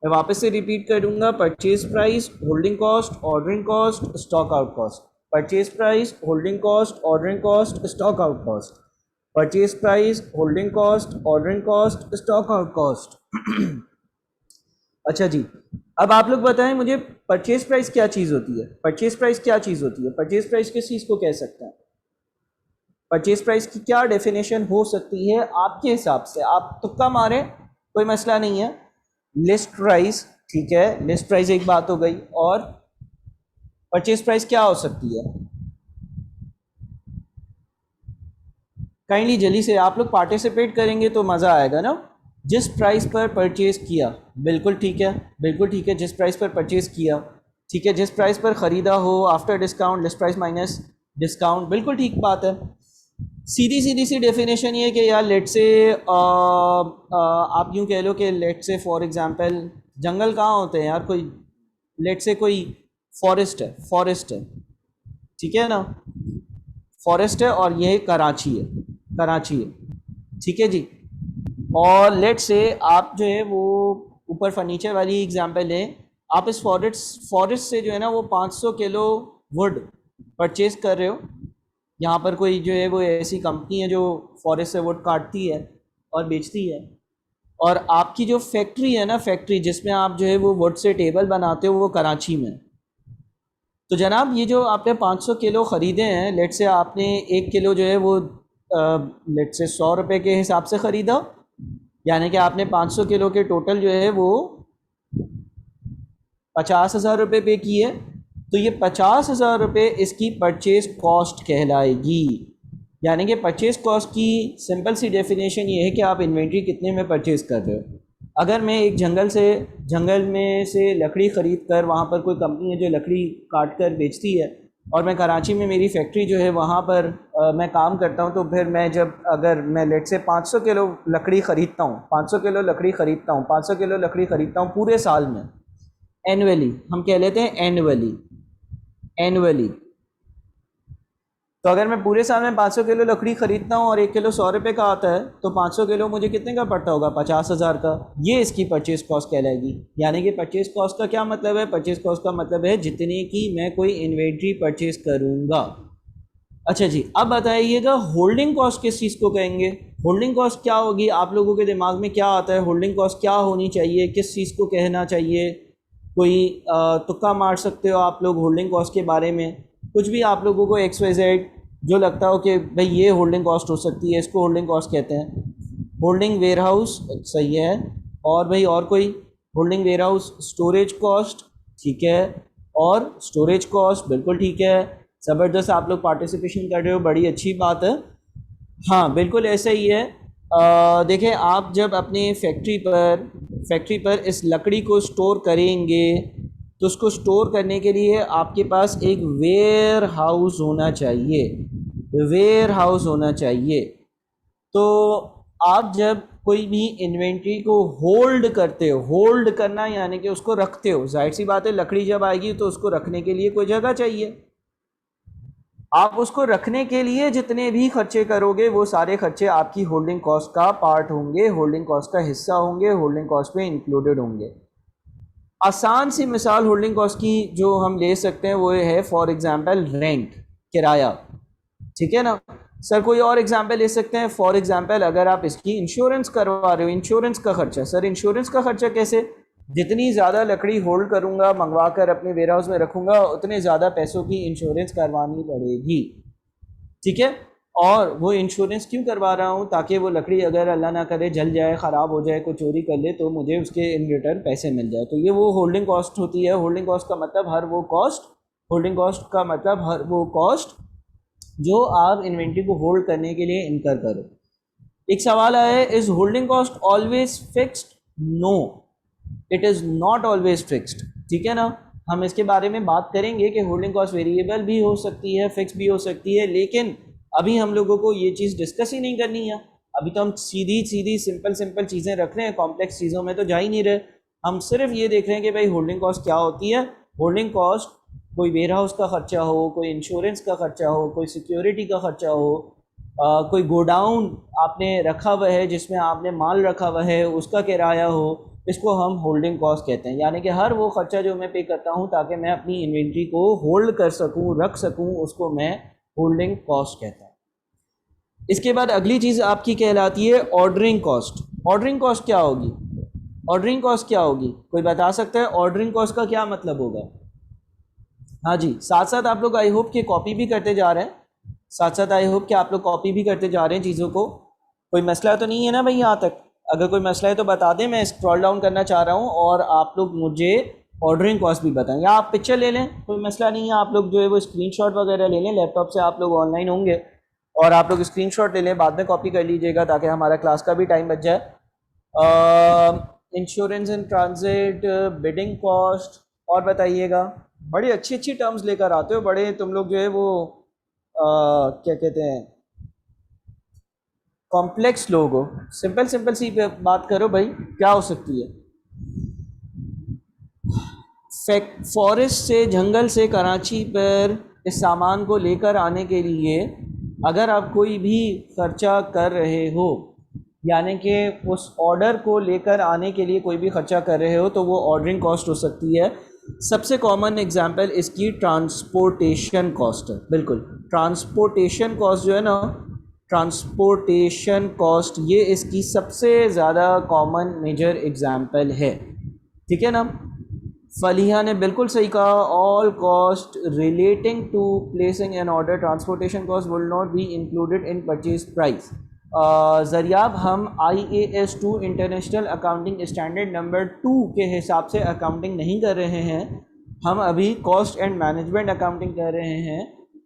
मैं वापस से repeat करूंगा, purchase price, holding cost, ordering cost, stock out cost. Purchase price, holding cost, ordering cost, stock out cost. Purchase price, holding cost, ordering cost, stock out cost. अच्छा जी, अब आप लोग बताएं मुझे परचेज प्राइस क्या चीज़ होती है? परचेज प्राइस क्या चीज़ होती है? परचेज प्राइस किस चीज़ को कह सकते हैं? परचेज प्राइस की क्या डेफिनेशन हो सकती है आपके हिसाब से? आप तुक्का मारें, कोई मसला नहीं है। लिस्ट प्राइस, ठीक है, लिस्ट प्राइस एक बात हो गई, और परचेज प्राइस क्या हो सकती है? काइंडली जल्दी से आप लोग पार्टिसिपेट करेंगे तो मज़ा आएगा ना। जिस प्राइस पर परचेज किया, बिल्कुल ठीक है, बिल्कुल ठीक है, जिस प्राइस पर परचेज किया, ठीक है, जिस प्राइस पर ख़रीदा हो after discount, list price minus discount, बिल्कुल ठीक बात है। सीधी सीधी सी डेफिनेशन ये कि यार लेट से आप यूँ कह लो कि लेट से फॉर एग्जांपल जंगल कहाँ होते हैं यार, कोई लेट से कोई फॉरेस्ट है, फॉरेस्ट है, ठीक है ना, फॉरेस्ट है और ये कराची है, कराची है, ठीक है जी। और लेट से आप जो है वो ऊपर फर्नीचर वाली एग्जांपल है, आप इस फॉरेस्ट से जो है ना वो 500 किलो वुड परचेज कर रहे हो। यहाँ पर कोई जो है वो ऐसी कंपनी है जो फॉरेस्ट से वुड काटती है और बेचती है, और आपकी जो फैक्ट्री है ना, फैक्ट्री जिसमें आप जो है वो वुड से टेबल बनाते हो, वो कराची में। तो जनाब ये जो आपने 500 किलो ख़रीदे हैं, लेट से आपने 1 किलो जो है वो लेट से 100 रुपये के हिसाब से ख़रीदा, यानी कि आपने 500 किलो के टोटल जो है वो 50,000 रुपये पे किए। तो ये 50,000 रुपये इसकी परचेज कॉस्ट कहलाएगी। यानी कि परचेज कॉस्ट की सिंपल सी डेफिनेशन ये है कि आप इन्वेंट्री कितने में परचेज कर रहे हो। अगर मैं एक जंगल में से लकड़ी ख़रीद कर, वहाँ पर कोई कंपनी है जो लकड़ी काट कर बेचती है, और मैं कराची में मेरी फैक्ट्री जो है वहाँ पर मैं काम करता हूँ, तो फिर मैं जब अगर मैं लेट से 500 किलो लकड़ी ख़रीदता हूँ, 500 किलो लकड़ी ख़रीदता हूँ, 500 किलो लकड़ी ख़रीदता हूँ पूरे साल में, एनुअली हम कह लेते हैं, एनुअली, एनुअली। तो अगर मैं पूरे साल में 500 किलो लकड़ी खरीदता हूँ और 1 किलो 100 रुपये का आता है, तो 500 किलो मुझे कितने का पड़ता होगा? 50,000 का। ये इसकी परचेज कॉस्ट कहलाएगी। यानी कि परचेज कॉस्ट का क्या मतलब है? परचेज कॉस्ट का मतलब है जितने की मैं कोई इन्वेंट्री परचेज करूँगा। अच्छा जी, अब बताइएगा होल्डिंग कॉस्ट किस चीज़ को कहेंगे? होल्डिंग कॉस्ट क्या होगी? आप लोगों के दिमाग में क्या आता है? होल्डिंग कॉस्ट क्या होनी चाहिए? किस चीज़ को कहना चाहिए? कोई तुक्का मार सकते हो आप लोग होल्डिंग कॉस्ट के बारे में, कुछ भी आप लोगों को XYZ जो लगता हो कि भाई ये होल्डिंग कॉस्ट हो सकती है, इसको होल्डिंग कॉस्ट कहते हैं। होल्डिंग वेयर हाउस सही है, और भाई और कोई? Holding warehouse, storage cost, ठीक है, और स्टोरेज कॉस्ट बिल्कुल ठीक है। ज़बरदस्त, आप लोग पार्टिसिपेशन कर रहे हो, बड़ी अच्छी बात है। हाँ बिल्कुल ऐसा ही है। देखें, आप जब अपने फैक्ट्री पर इस लकड़ी को स्टोर करेंगे, तो उसको स्टोर करने के लिए आपके पास एक वेयर हाउस होना चाहिए, वेयर हाउस होना चाहिए। तो आप जब कोई भी इन्वेंट्री को होल्ड करते हो, होल्ड करना यानी कि उसको रखते हो, जाहिर सी बात है लकड़ी जब आएगी तो उसको रखने के लिए कोई जगह चाहिए। आप उसको रखने के लिए जितने भी खर्चे करोगे वो सारे खर्चे आपकी होल्डिंग कॉस्ट का पार्ट होंगे, होल्डिंग कॉस्ट का हिस्सा होंगे, होल्डिंग कॉस्ट में इंक्लूडेड होंगे। आसान सी मिसाल होल्डिंग कॉस्ट की जो हम ले सकते हैं वो है फॉर एग्जांपल रेंट, किराया, ठीक है ना। सर कोई और एग्जांपल ले सकते हैं? फॉर एग्जांपल अगर आप इसकी इंश्योरेंस करवा रहे हो, इंश्योरेंस का खर्चा। सर इंश्योरेंस का खर्चा कैसे? जितनी ज़्यादा लकड़ी होल्ड करूँगा, मंगवा कर अपने वेयर हाउस में रखूँगा, उतने ज़्यादा पैसों की इंश्योरेंस करवानी पड़ेगी, ठीक है। और वो इंश्योरेंस क्यों करवा रहा हूँ? ताकि वो लकड़ी अगर अल्लाह ना करे जल जाए, ख़राब हो जाए, कोई चोरी कर ले, तो मुझे उसके इन रिटर्न पैसे मिल जाए। तो ये वो होल्डिंग कॉस्ट होती है। होल्डिंग कॉस्ट का मतलब हर वो कॉस्ट, होल्डिंग कॉस्ट का मतलब हर वो कॉस्ट जो आप इन्वेंट्री को होल्ड करने के लिए इनकर करो। एक सवाल आया है, is holding cost always fixed? No, it is not always fixed, ठीक है ना। हम इसके बारे में बात करेंगे कि होल्डिंग कॉस्ट वेरिएबल भी हो सकती है, फिक्स भी हो सकती है, लेकिन अभी हम लोगों को ये चीज़ डिस्कस ही नहीं करनी है। अभी तो हम सीधी सीधी सिंपल चीज़ें रख रहे हैं, कॉम्प्लेक्स चीज़ों में तो जा ही नहीं रहे। हम सिर्फ ये देख रहे हैं कि भाई होल्डिंग कॉस्ट क्या होती है। होल्डिंग कॉस्ट कोई वेयर हाउस का खर्चा हो, कोई इंश्योरेंस का खर्चा हो, कोई सिक्योरिटी का खर्चा हो, कोई गोडाउन आपने रखा हुआ है जिसमें आपने माल रखा हुआ है, उसका किराया हो, इसको हम होल्डिंग कॉस्ट कहते हैं, यानी कि हर वो खर्चा जो मैं पे करता हूँ ताकि मैं अपनी इन्वेंट्री को होल्ड कर सकूँ, रख सकूँ, उसको मैं होल्डिंग कॉस्ट कहता हूँ। इसके बाद अगली चीज़ आपकी कहलाती है ऑर्डरिंग कॉस्ट। ऑर्डरिंग कॉस्ट क्या होगी? ऑर्डरिंग कॉस्ट क्या होगी? कोई बता सकता है ऑर्डरिंग कॉस्ट का क्या मतलब होगा? हाँ जी, साथ साथ आप लोग आई होप कि कॉपी भी करते जा रहे हैं, साथ साथ आई होप कि आप लोग कॉपी भी करते जा रहे हैं चीज़ों को। कोई मसला तो नहीं है ना भाई यहाँ तक? अगर कोई मसला है तो बता दें, मैं स्क्रॉल डाउन करना चाह रहा हूँ और आप लोग मुझे ऑर्डरिंग कॉस्ट भी बताएं, या आप पिक्चर ले लें, कोई मसला नहीं है। आप लोग जो है वो स्क्रीनशॉट वगैरह ले लें, लैपटॉप से आप लोग ऑनलाइन होंगे और आप लोग स्क्रीनशॉट ले लें, बाद में कॉपी कर लीजिएगा ताकि हमारा क्लास का भी टाइम बच जाए। Insurance in transit, bidding cost, और बताइएगा। बड़ी अच्छी अच्छी टर्म्स लेकर आते हो, बड़े तुम लोग जो है वो क्या कहते हैं, कॉम्प्लेक्स लोग हो। सिंपल सिंपल सी बात करो भाई, क्या हो सकती है? फॉरेस्ट से, जंगल से कराची पर इस सामान को लेकर आने के लिए अगर आप कोई भी खर्चा कर रहे हो, यानी कि उस ऑर्डर को लेकर आने के लिए कोई भी खर्चा कर रहे हो, तो वो ऑर्डरिंग कॉस्ट हो सकती है। सबसे कॉमन एग्जांपल इसकी ट्रांसपोर्टेशन कॉस्ट है। बिल्कुल, ट्रांसपोर्टेशन कॉस्ट जो है ना, ट्रांसपोर्टेशन कॉस्ट, ये इसकी सबसे ज़्यादा कॉमन मेजर एग्जांपल है। ठीक है ना? फलीहा ने बिल्कुल सही कहा, all cost relating to placing an order, transportation cost will not be included in purchase price. Zariyab हम IAS 2 international accounting standard number 2 के हिसाब से अकाउंटिंग नहीं कर रहे हैं, हम अभी कॉस्ट एंड मैनेजमेंट अकाउंटिंग कर रहे हैं।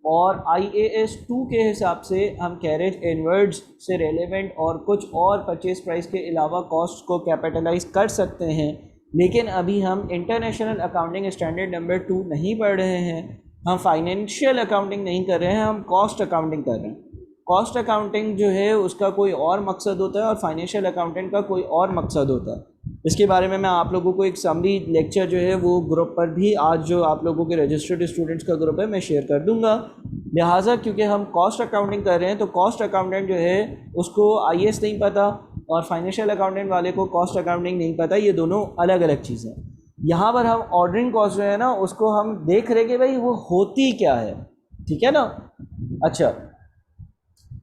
और IAS 2 के हिसाब से हम कैरेज इनवर्ड्स से रेलेवेंट और कुछ और परचेज प्राइस के अलावा कॉस्ट को कैपिटलाइज कर सकते हैं, लेकिन अभी हम इंटरनेशनल अकाउंटिंग स्टैंडर्ड नंबर 2 नहीं पढ़ रहे हैं, हम फाइनेंशियल अकाउंटिंग नहीं कर रहे हैं, हम कॉस्ट अकाउंटिंग कर रहे हैं। कॉस्ट अकाउंटिंग जो है उसका कोई और मकसद होता है और फाइनेंशियल अकाउंटेंट का कोई और मकसद होता है। इसके बारे में मैं आप लोगों को एक समरी लेक्चर जो है वो ग्रुप पर भी, आज जो आप लोगों के रजिस्टर्ड स्टूडेंट्स का ग्रुप है, मैं शेयर कर दूंगा। लिहाजा क्योंकि हम कॉस्ट अकाउंटिंग कर रहे हैं तो कॉस्ट अकाउंटेंट जो है उसको IAS नहीं पता और फाइनेंशियल अकाउंटेंट वाले को कॉस्ट अकाउंटिंग नहीं पता, ये दोनों अलग अलग चीज़ें हैं। यहाँ पर हम ऑर्डरिंग कॉस्ट जो है ना उसको हम देख रहे कि भाई वो होती क्या है। ठीक है ना? अच्छा,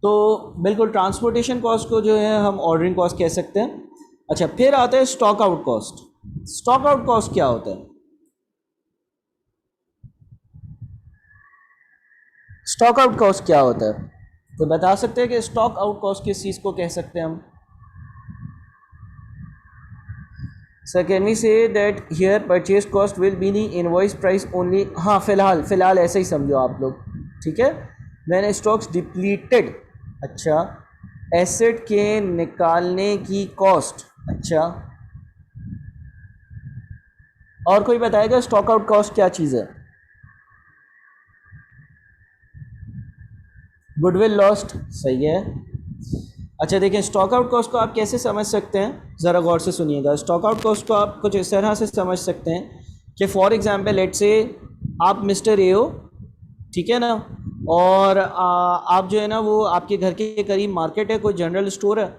तो बिल्कुल ट्रांसपोर्टेशन कॉस्ट को जो है हम ऑर्डरिंग कॉस्ट कह सकते हैं। अच्छा, फिर आता है stock out cost. Stock out cost क्या होता है? स्टॉक आउट कॉस्ट क्या होता है? तो बता सकते हैं कि स्टॉक आउट कॉस्ट किस चीज़ को कह सकते हैं हम? Sir can we say that here purchase cost will be the invoice price only? हाँ, फिलहाल ऐसे ही समझो आप लोग। ठीक है, व्हेन स्टॉक्स डिप्लीटेड। अच्छा, एसेट के निकालने की कॉस्ट। अच्छा, और कोई बताएगा स्टॉक आउट कॉस्ट क्या चीज़ है? गुडविल लॉस्ट, सही है। अच्छा देखिए, स्टॉक आउट कॉस्ट को आप कैसे समझ सकते हैं, ज़रा गौर से सुनिएगा। स्टॉक आउट कॉस्ट को आप कुछ इस तरह से समझ सकते हैं कि फॉर एग्जांपल लेट से आप मिस्टर ए हो, ठीक है ना, और आप जो है ना वो आपके घर के करीब मार्केट है, कोई जनरल स्टोर है,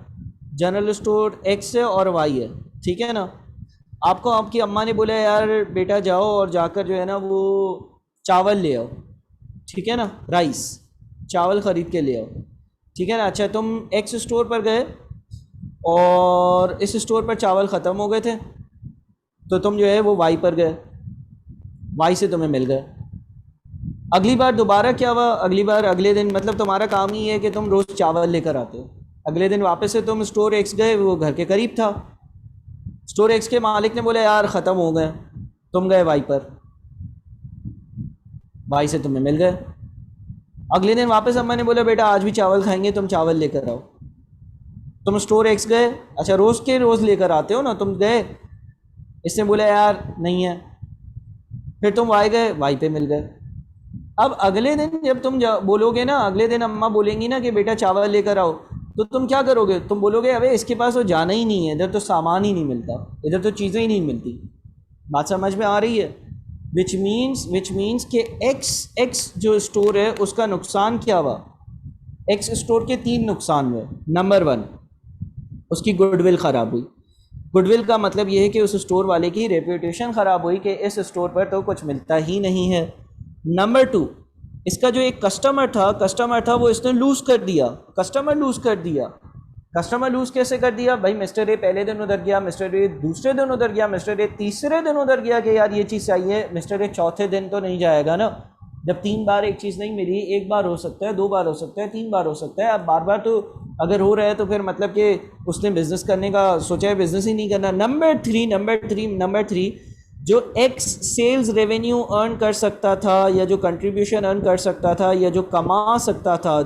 जनरल स्टोर X है और Y है। ठीक है ना? आपको आपकी अम्मा ने बोला यार बेटा जाओ और जाकर जो है ना वो चावल ले आओ। ठीक है ना, राइस, चावल ख़रीद के ले आओ। ठीक है ना? अच्छा, तुम X स्टोर पर गए और इस स्टोर पर चावल ख़त्म हो गए थे, तो तुम जो है वो Y पर गए, Y से तुम्हें मिल गए। अगली बार दोबारा क्या हुआ? अगली बार अगले दिन, मतलब तुम्हारा काम ही है कि तुम रोज़ चावल लेकर आते हो। अगले दिन वापस से तुम स्टोर X गए, वो घर के करीब था। स्टोर X के मालिक ने बोला यार ख़त्म हो गए, तुम गए Y पर, Y से तुम्हें मिल गए। अगले दिन वापस अम्मा ने बोला बेटा आज भी चावल खाएंगे, तुम चावल लेकर आओ। तुम स्टोर X गए, अच्छा रोज़ के रोज़ लेकर आते हो ना, तुम गए, इसने बोला यार नहीं है, फिर तुम Y गए, Y पे मिल गए। अब अगले दिन जब तुम बोलोगे ना, अगले दिन अम्मा बोलेंगी ना कि बेटा चावल लेकर आओ, तो तुम क्या करोगे? तुम बोलोगे अबे इसके पास वो जाना ही नहीं है, इधर तो सामान ही नहीं मिलता, इधर तो चीज़ें ही नहीं मिलती। बात समझ में आ रही है? विच मीन्स कि X जो स्टोर है उसका नुकसान क्या हुआ? X स्टोर के 3 नुकसान हुए। नंबर 1, उसकी गुडविल ख़राब हुई। गुडविल का मतलब ये है कि उस स्टोर वाले की रेपुटेशन ख़राब हुई कि इस स्टोर पर तो कुछ मिलता ही नहीं है। नंबर 2, इसका जो एक कस्टमर था वो इसने लूज़ कर दिया, कस्टमर लूज़ कैसे कर दिया भाई? मिस्टर ए पहले दिन उधर गया, मिस्टर ए दूसरे दिन उधर गया, मिस्टर ए तीसरे दिन उधर गया कि यार ये चीज़ चाहिए, मिस्टर ए चौथे दिन तो नहीं जाएगा ना। जब 3 बार एक चीज़ नहीं मिली, 1 बार हो सकता है, 2 बार हो सकता है, 3 बार हो सकता है, अब बार बार तो अगर हो रहा है तो फिर मतलब कि उसने बिजनेस करने का सोचा है, बिजनेस ही नहीं करना। नंबर थ्री, जो एक्स सेल्स रेवेन्यू अर्न कर सकता था या जो कंट्रीब्यूशन अर्न कर सकता था या जो कमा सकता था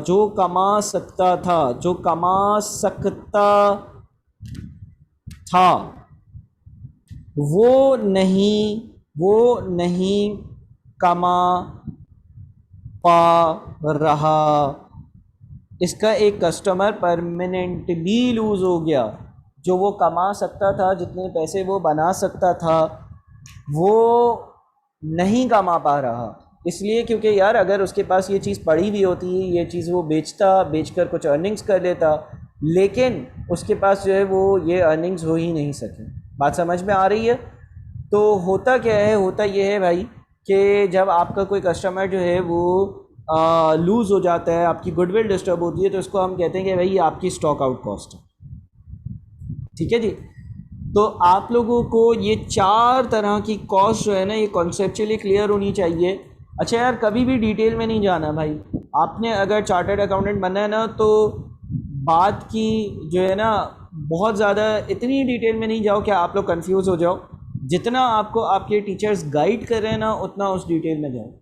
वो नहीं कमा पा रहा। इसका एक कस्टमर परमानेंटली लूज़ हो गया। जो वो कमा सकता था, जितने पैसे वो बना सकता था, वो नहीं कमा पा रहा। इसलिए क्योंकि यार अगर उसके पास ये चीज़ पड़ी हुई होती, ये चीज़ वो बेचकर कुछ अर्निंग्स कर लेता, लेकिन उसके पास जो है वो ये अर्निंग्स हो ही नहीं सके। बात समझ में आ रही है? तो होता क्या है, होता ये है भाई कि जब आपका कोई कस्टमर जो है वो लूज़ हो जाता है, आपकी गुडविल डिस्टर्ब होती है, तो इसको हम कहते हैं कि भाई ये आपकी स्टॉक आउट कॉस्ट है। ठीक है जी। तो आप लोगों को ये 4 तरह की कॉस्ट जो है ना, ये कॉन्सेप्चुअली क्लियर होनी चाहिए। अच्छा यार, कभी भी डिटेल में नहीं जाना भाई। आपने अगर चार्टर्ड अकाउंटेंट बनना है ना, तो बात की जो है ना बहुत ज़्यादा इतनी डिटेल में नहीं जाओ कि आप लोग कंफ्यूज हो जाओ। जितना आपको आपके टीचर्स गाइड कर रहे हैं ना, उतना उस डिटेल में जाओ।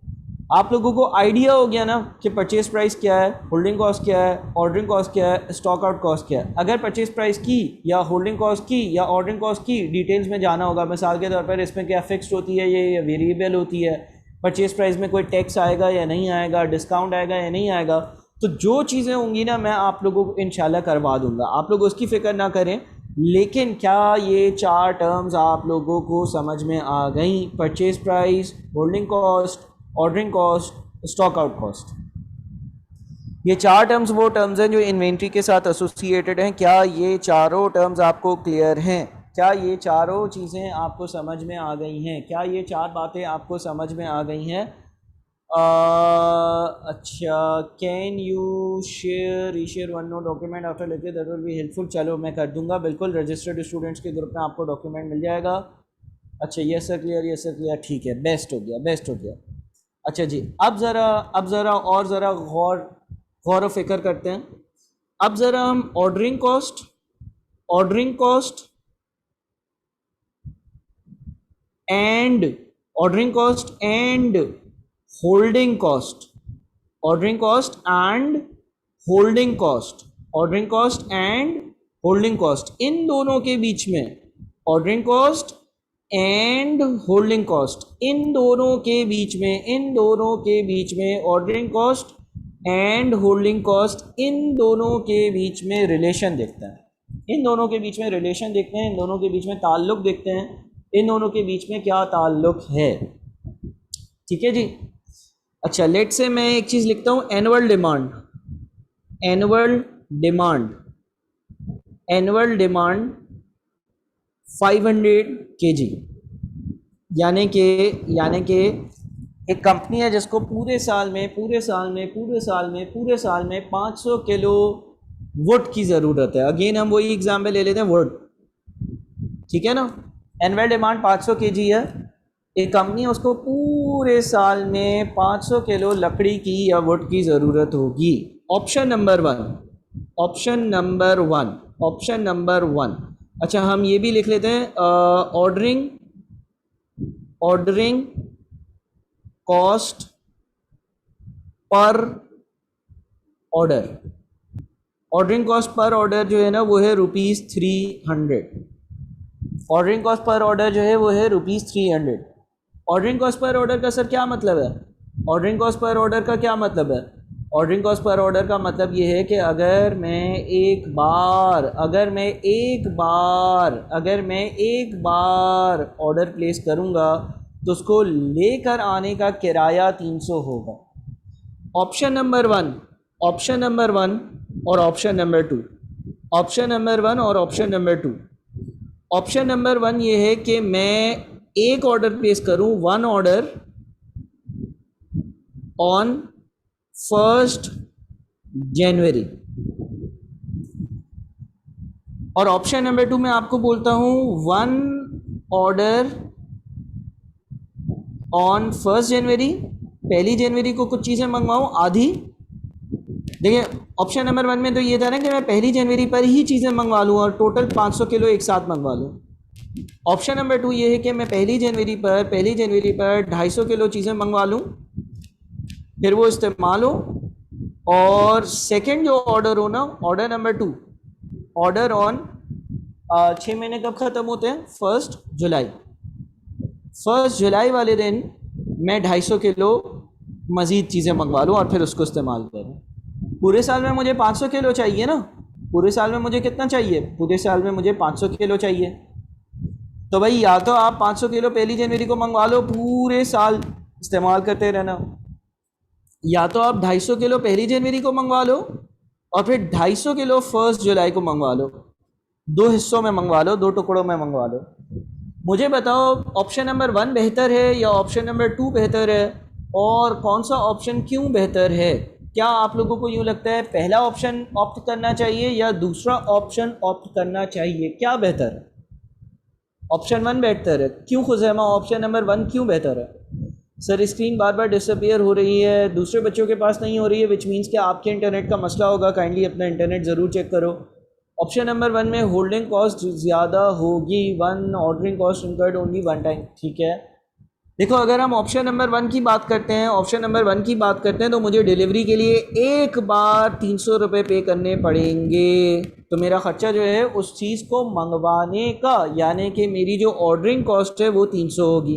आप लोगों को आइडिया हो गया ना कि परचेज प्राइस क्या है, होल्डिंग कॉस्ट क्या है, ऑर्डरिंग कॉस्ट क्या है, स्टॉक आउट कॉस्ट क्या है। अगर परचेज प्राइस की या होल्डिंग कॉस्ट की या ऑर्डरिंग कॉस्ट की डिटेल्स में जाना होगा, मिसाल के तौर पर इसमें क्या फिक्स्ड होती है ये वेरिएबल होती है, परचेज प्राइस में कोई टैक्स आएगा या नहीं आएगा, डिस्काउंट आएगा या नहीं आएगा, तो जो चीज़ें होंगी ना मैं आप लोगों को इंशाल्लाह करवा दूंगा। आप लोग उसकी फ़िक्र ना करें। लेकिन क्या ये 4 टर्म्स आप लोगों को समझ में आ गई? Purchase price, holding cost, ordering cost, stock out cost. ये 4 टर्म्स वो टर्म्स हैं जो इन्वेंट्री के साथ एसोसिएटेड हैं। क्या ये चारों टर्म्स आपको क्लियर हैं? क्या ये चारों चीज़ें आपको समझ में आ गई हैं? क्या ये 4 बातें आपको समझ में आ गई हैं? अच्छा, can you reshare one note document after lecture, that will be helpful. चलो मैं कर दूंगा बिल्कुल। रजिस्टर्ड स्टूडेंट्स के ग्रुप में आपको डॉक्यूमेंट मिल जाएगा। अच्छा यस सर क्लियर, ठीक है, बेस्ट हो गया। अच्छा जी, अब ज़रा और ज़रा गौर व फिक्र करते हैं। अब ज़रा हम ordering cost and holding cost, इन दोनों के बीच में ordering cost and holding cost, इन दोनों के बीच में ordering cost and holding cost, इन दोनों के बीच में रिलेशन देखते हैं, इन दोनों के बीच में ताल्लुक देखते हैं, इन दोनों के बीच में क्या ताल्लुक है। ठीक है जी। अच्छा लेट से मैं एक चीज़ लिखता हूँ, एनुअल डिमांड 500 kg, यानी कि एक कंपनी है जिसको पूरे साल में 500 किलो वुड की ज़रूरत है। अगेन हम वही एग्जाम्पल ले लेते हैं, वुड, ठीक है ना। एनुअल डिमांड 500 kg है। एक कंपनी है, उसको पूरे साल में 500 किलो लकड़ी की या वुड की ज़रूरत होगी। Option number one. अच्छा हम ये भी लिख लेते हैं, ordering cost per order. Ordering cost per order जो है ना वो है ₹300। ऑर्डरिंग कॉस्ट पर ऑर्डर जो है वो है ₹300। ऑर्डरिंग कॉस्ट पर ऑर्डर का सर क्या मतलब है? ऑर्डरिंग कॉस्ट पर ऑर्डर का क्या मतलब है? ऑर्डरिंग कॉस्ट पर ऑर्डर का मतलब ये है कि अगर मैं एक बार ऑर्डर प्लेस करूँगा तो उसको लेकर आने का किराया 300 होगा। ऑप्शन नंबर वन और option number two. Option number 1 ये है कि मैं एक ऑर्डर प्लेस करूं, वन ऑर्डर ऑन 1 जनवरी। और ऑप्शन नंबर 2 मैं आपको बोलता हूं वन ऑर्डर ऑन 1 जनवरी, 1 जनवरी को कुछ चीज़ें मंगवाऊं आधी। देखिए ऑप्शन नंबर 1 में तो ये था ना कि मैं 1 जनवरी पर ही चीज़ें मंगवा लूँ और टोटल 500 किलो एक साथ मंगवा लूँ। ऑप्शन नंबर 2 ये है कि मैं 1 जनवरी पर 250 किलो चीज़ें मंगवा लूँ, फिर वो इस्तेमाल हो, और सेकंड जो ऑर्डर हो ना, ऑर्डर नंबर 2, ऑर्डर ऑन 6 महीने कब ख़त्म होते हैं? 1 जुलाई। 1 जुलाई वाले दिन मैं 250 किलो मज़ीद चीज़ें मंगवा लूँ और फिर उसको इस्तेमाल करूँ। पूरे साल में मुझे 500 किलो चाहिए ना, पूरे साल में मुझे कितना चाहिए? पूरे साल में मुझे 500 किलो चाहिए। तो भाई या तो आप 500 किलो 1 जनवरी को मंगवा लो, पूरे साल इस्तेमाल करते रहना, या तो आप 250 किलो 1 जनवरी को मंगवा लो और फिर 250 किलो 1 जुलाई को मंगवा लो। 2 हिस्सों में मंगवा लो, 2 टुकड़ों में मंगवा लो। मुझे बताओ ऑप्शन नंबर 1 बेहतर है या ऑप्शन नंबर 2 बेहतर है, और कौन सा ऑप्शन क्यों बेहतर है? क्या आप लोगों को यूँ लगता है पहला ऑप्शन ऑप्ट करना चाहिए या दूसरा ऑप्शन ऑप्ट करना चाहिए? क्या बेहतर है? ऑप्शन 1 बेहतर है। क्यों खुज़ैमा, ऑप्शन नंबर 1 क्यों बेहतर है? सर स्क्रीन बार बार डिसअपियर हो रही है, दूसरे बच्चों के पास नहीं हो रही है, विच मीन्स कि आपके इंटरनेट का मसला होगा। काइंडली अपना इंटरनेट ज़रूर चेक करो। ऑप्शन नंबर 1 में होल्डिंग कॉस्ट ज़्यादा होगी, one ordering cost incurred only one time. ठीक है, देखो अगर हम ऑप्शन नंबर 1 की बात करते हैं, ऑप्शन नंबर 1 की बात करते हैं तो मुझे डिलीवरी के लिए एक बार 300 रुपये पे करने पड़ेंगे। तो मेरा ख़र्चा जो है उस चीज़ को मंगवाने का, यानी कि मेरी जो ऑर्डरिंग कॉस्ट है वो 300 होगी।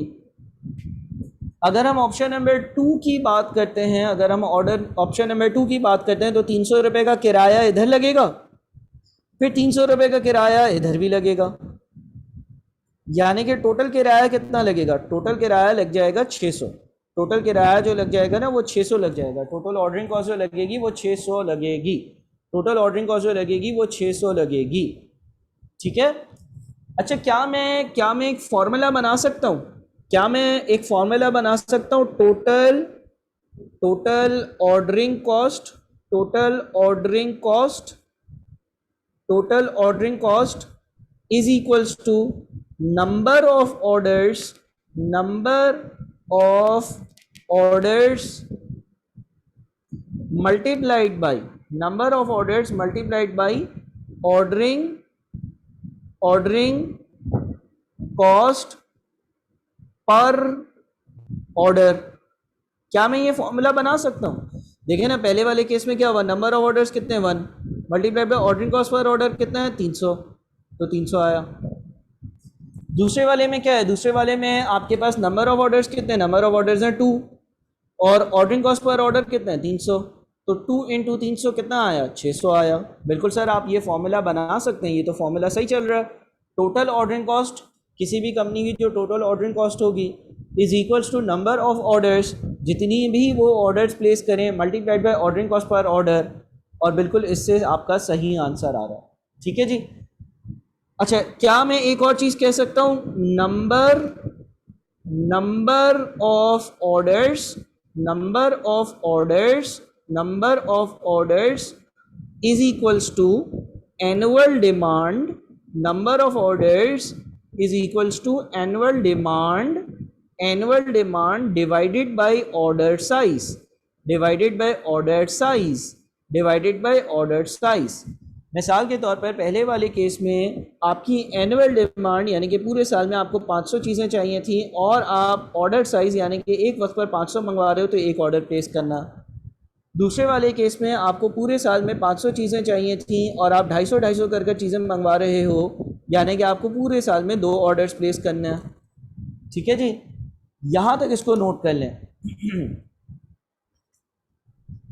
अगर हम ऑप्शन नंबर 2 की बात करते हैं, अगर हम ऑप्शन नंबर 2 की बात करते हैं तो 300 रुपये का किराया इधर लगेगा, फिर 300 रुपये का किराया इधर भी लगेगा, यानी कि टोटल किराया कितना लगेगा? टोटल किराया लग जाएगा 600। टोटल किराया जो लग जाएगा ना वो 600 लग जाएगा। टोटल ऑर्डरिंग कॉस्ट जो लगेगी वो 600 लगेगी। टोटल ऑर्डरिंग कॉस्ट जो लगेगी वो 600 लगेगी। ठीक है, अच्छा क्या मैं एक फॉर्मूला बना सकता हूँ? क्या मैं एक फॉर्मूला बना सकता हूँ? Total ordering cost, total ordering cost, total ordering cost is equals to number of orders, number of orders multiplied by number of orders multiplied by ordering cost पर ऑर्डर। क्या मैं ये फॉर्मूला बना सकता हूँ? देखिए ना, पहले वाले केस में क्या हुआ, नंबर ऑफ ऑर्डर्स कितने 1 multiply by ordering cost per order कितना है 300, तो 300 आया। दूसरे वाले में क्या है? दूसरे वाले में आपके पास नंबर ऑफ ऑर्डर्स कितने, नंबर ऑफ ऑर्डर्स हैं 2 और ऑर्डरिंग कॉस्ट पर ऑर्डर कितना है 300, तो 2 इंटू 300 कितना आया? 600 आया। बिल्कुल सर आप ये फॉर्मूला बना सकते हैं, ये तो फॉर्मूला सही चल रहा है। टोटल ऑर्डरिंग कॉस्ट, किसी भी कंपनी की जो टोटल ऑर्डरिंग कॉस्ट होगी is equals to number of orders, जितनी भी वो ऑर्डर्स प्लेस करें multiplied by ordering cost per order, और बिल्कुल इससे आपका सही आंसर आ रहा है। ठीक है जी। अच्छा, क्या मैं एक और चीज़ कह सकता हूँ? Number of orders, number of orders, number of orders is equals to annual demand, number of orders is equals to annual demand divided by order size, divided by order size, divided by order size. मिसाल के तौर पर पहले वाले case में आपकी annual demand यानी कि पूरे साल में आपको 500 चीज़ें चाहिए थी और आप ऑर्डर साइज़ यानी कि एक वक्त पर 500 मंगवा रहे हो तो एक ऑर्डर प्लेस करना। दूसरे वाले केस में आपको पूरे साल में 500 चीज़ें चाहिए थी और आप 250 कर चीज़ें मंगवा रहे हो, यानी कि आपको पूरे साल में 2 ऑर्डर्स प्लेस करना है। ठीक है जी, यहाँ तक इसको नोट कर लें।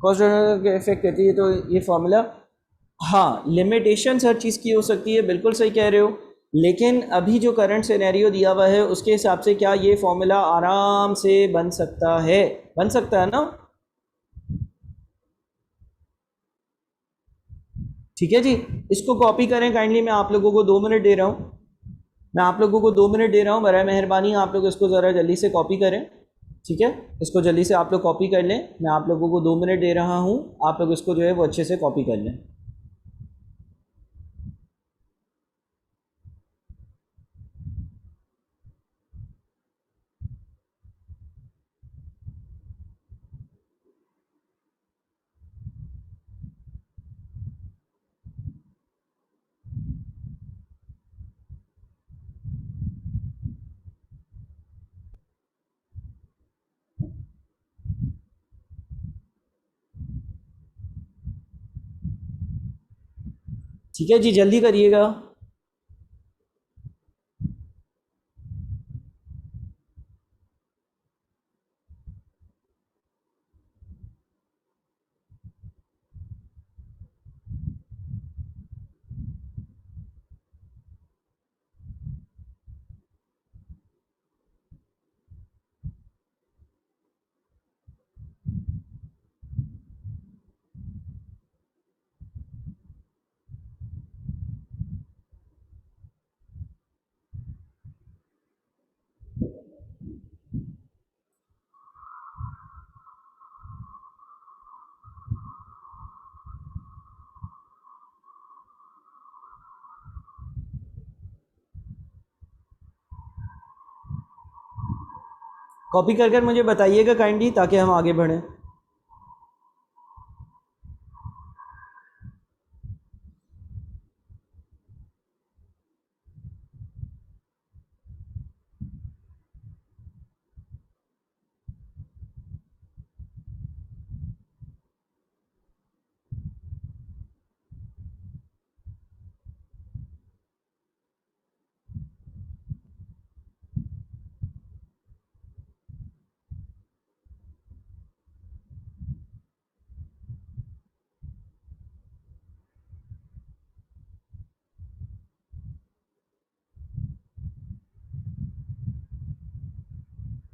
कॉस्ट के इफेक्ट कहती है तो ये फॉर्मूला, हाँ लिमिटेशंस हर चीज़ की हो सकती है, बिल्कुल सही कह रहे हो, लेकिन अभी जो करंट सिनेरियो दिया हुआ है उसके हिसाब से क्या ये फॉर्मूला आराम से बन सकता है? बन सकता है ना? ठीक है जी, इसको कॉपी करें काइंडली, मैं आप लोगों को 2 मिनट दे रहा हूँ। मैं आप लोगों को 2 मिनट दे रहा हूँ, बराए मेहरबानी आप लोग इसको ज़रा जल्दी से कॉपी करें, ठीक है। इसको जल्दी से आप लोग कॉपी कर लें। मैं आप लोगों को 2 मिनट दे रहा हूँ, आप लोग इसको जो है वो अच्छे से कॉपी कर लें। ठीक है जी, जल्दी करिएगा। कॉपी कर कर मुझे बताइएगा काइंडली, ताकि हम आगे बढ़ें।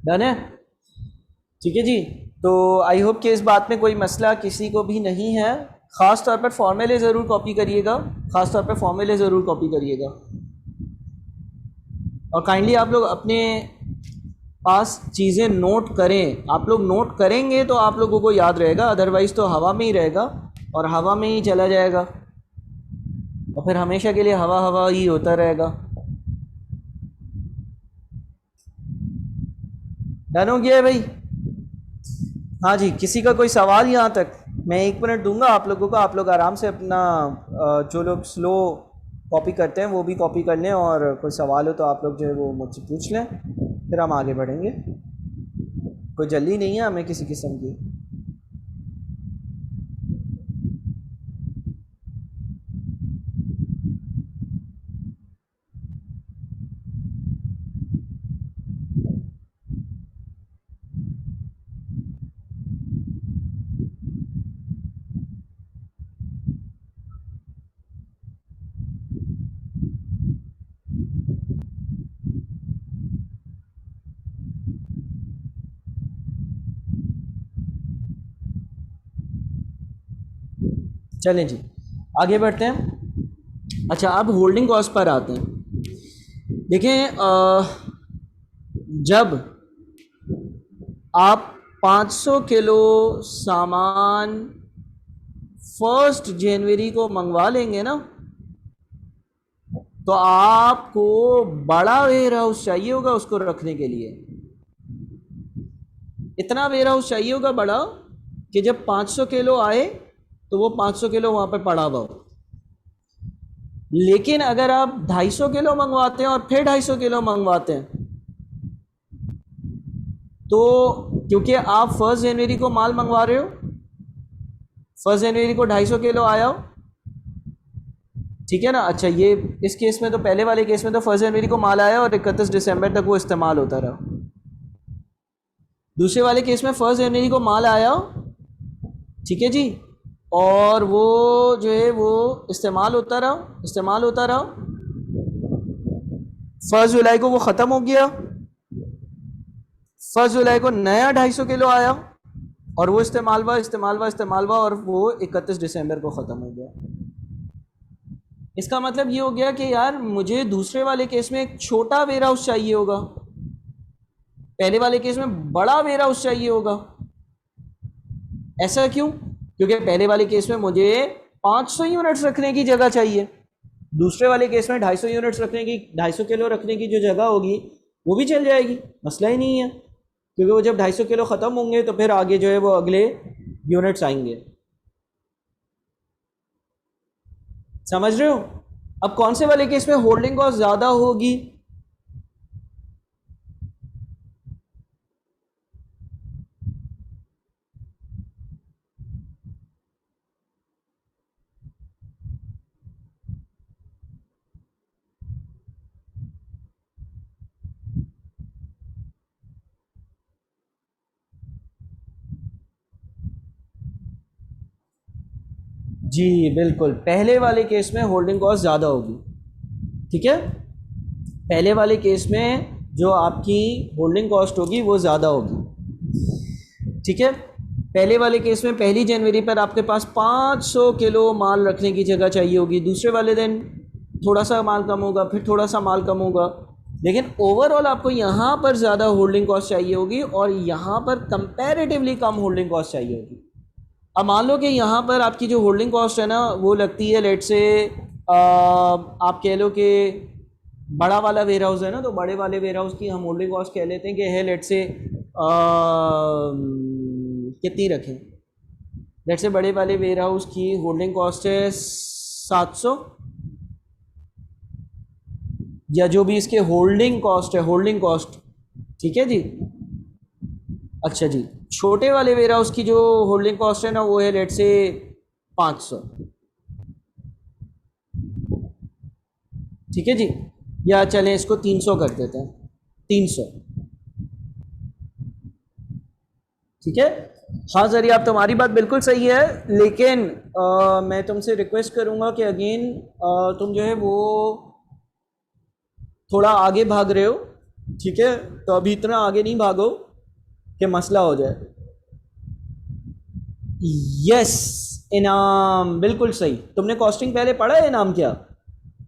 डन है, ठीक है जी। तो आई होप कि इस बात में कोई मसला किसी को भी नहीं है। ख़ास तौर पर फॉर्मूले ज़रूर कॉपी करिएगा, ख़ास तौर पर फॉर्मूले ज़रूर कॉपी करिएगा। और काइंडली आप लोग अपने पास चीज़ें नोट करें। आप लोग नोट करेंगे तो आप लोगों को याद रहेगा, अदरवाइज़ तो हवा में ही रहेगा और हवा में ही चला जाएगा और फिर हमेशा के लिए हवा हवा ही होता रहेगा। डन हो गया है भाई? हाँ जी, किसी का कोई सवाल यहाँ तक? मैं 1 मिनट दूंगा आप लोगों को, आप लोग आराम से अपना जो लोग स्लो कॉपी करते हैं वो भी कॉपी कर लें, और कोई सवाल हो तो आप लोग जो है वो मुझसे पूछ लें, फिर हम आगे बढ़ेंगे। कोई जल्दी नहीं है हमें किसी किस्म की। चलें जी, आगे बढ़ते हैं। अच्छा, अब होल्डिंग कॉस्ट पर आते हैं। देखें, जब आप 500 किलो सामान 1 जनवरी को मंगवा लेंगे ना, तो आपको बड़ा वेयर हाउस चाहिए होगा उसको रखने के लिए। इतना वेयर हाउस चाहिए होगा बड़ा कि जब 500 किलो आए तो वो 500 किलो वहां पर पड़ा हुआ हो। लेकिन अगर आप 250 किलो मंगवाते हैं और फिर 250 किलो मंगवाते हैं, तो क्योंकि आप 1 जनवरी को माल मंगवा रहे हो, 1 जनवरी को 250 किलो आया हो, ठीक है ना। अच्छा, ये इस केस में तो, पहले वाले केस में तो 1 जनवरी को माल आया और 31 दिसंबर तक वो इस्तेमाल होता रहा। दूसरे वाले केस में 1 जनवरी को माल आया, ठीक है जी, और वो जो है वो इस्तेमाल होता रहा, इस्तेमाल होता रहा। 1 जुलाई को वो ख़त्म हो गया, 1 जुलाई को नया 250 किलो आया और वो इस्तेमाल हुआ, इस्तेमाल हुआ, इस्तेमाल हुआ, और वो 31 दिसंबर को ख़त्म हो गया। इसका मतलब ये हो गया कि यार मुझे दूसरे वाले केस में एक छोटा वेयर हाउस चाहिए होगा, पहले वाले केस में बड़ा वेयर हाउस चाहिए होगा। ऐसा क्यों? क्योंकि पहले वाले केस में मुझे 500 यूनिट्स रखने की जगह चाहिए, दूसरे वाले केस में 250 यूनिट्स रखने की, 250 किलो रखने की जो जगह होगी वो भी चल जाएगी, मसला ही नहीं है। क्योंकि वो जब 250 किलो ख़त्म होंगे तो फिर आगे जो है वो अगले यूनिट्स आएंगे। समझ रहे हो? अब कौन से वाले केस में होल्डिंग कॉस्ट ज़्यादा होगी? जी बिल्कुल, पहले वाले केस में होल्डिंग कॉस्ट ज़्यादा होगी। ठीक है, पहले वाले केस में जो आपकी होल्डिंग कॉस्ट होगी वो ज़्यादा होगी। ठीक है, पहले वाले केस में 1 जनवरी पर आपके पास 500 किलो माल रखने की जगह चाहिए होगी, दूसरे वाले दिन थोड़ा सा माल कम होगा, फिर थोड़ा सा माल कम होगा, लेकिन ओवरऑल आपको यहाँ पर ज़्यादा होल्डिंग कॉस्ट चाहिए होगी और यहाँ पर कंपैरेटिवली कम होल्डिंग कॉस्ट चाहिए होगी। अब मान लो कि यहाँ पर आपकी जो होल्डिंग कॉस्ट है ना वो लगती है, लेट से आप कह लो कि बड़ा वाला वेयर हाउस है ना, तो बड़े वाले वेयर हाउस की हम होल्डिंग कॉस्ट कह लेते हैं कि है लेट से कितनी रखें, लेट से बड़े वाले वेयर हाउस की होल्डिंग कॉस्ट है 700, या जो भी इसके होल्डिंग कॉस्ट है, होल्डिंग कॉस्ट। ठीक है जी, अच्छा जी, छोटे वाले वेयर हाउस की जो होल्डिंग कॉस्ट है ना वो है लेट से 500। ठीक है जी, या चलें इसको 300 कर देते हैं, 300। ठीक है, हाँ जरिए आप, तुम्हारी बात बिल्कुल सही है, लेकिन मैं तुमसे रिक्वेस्ट करूंगा कि अगेन तुम जो है वो थोड़ा आगे भाग रहे हो। ठीक है, तो अभी इतना आगे नहीं भागो कि मसला हो जाए। यस, इनाम, बिल्कुल सही, तुमने कॉस्टिंग पहले पढ़ा है, इनाम क्या?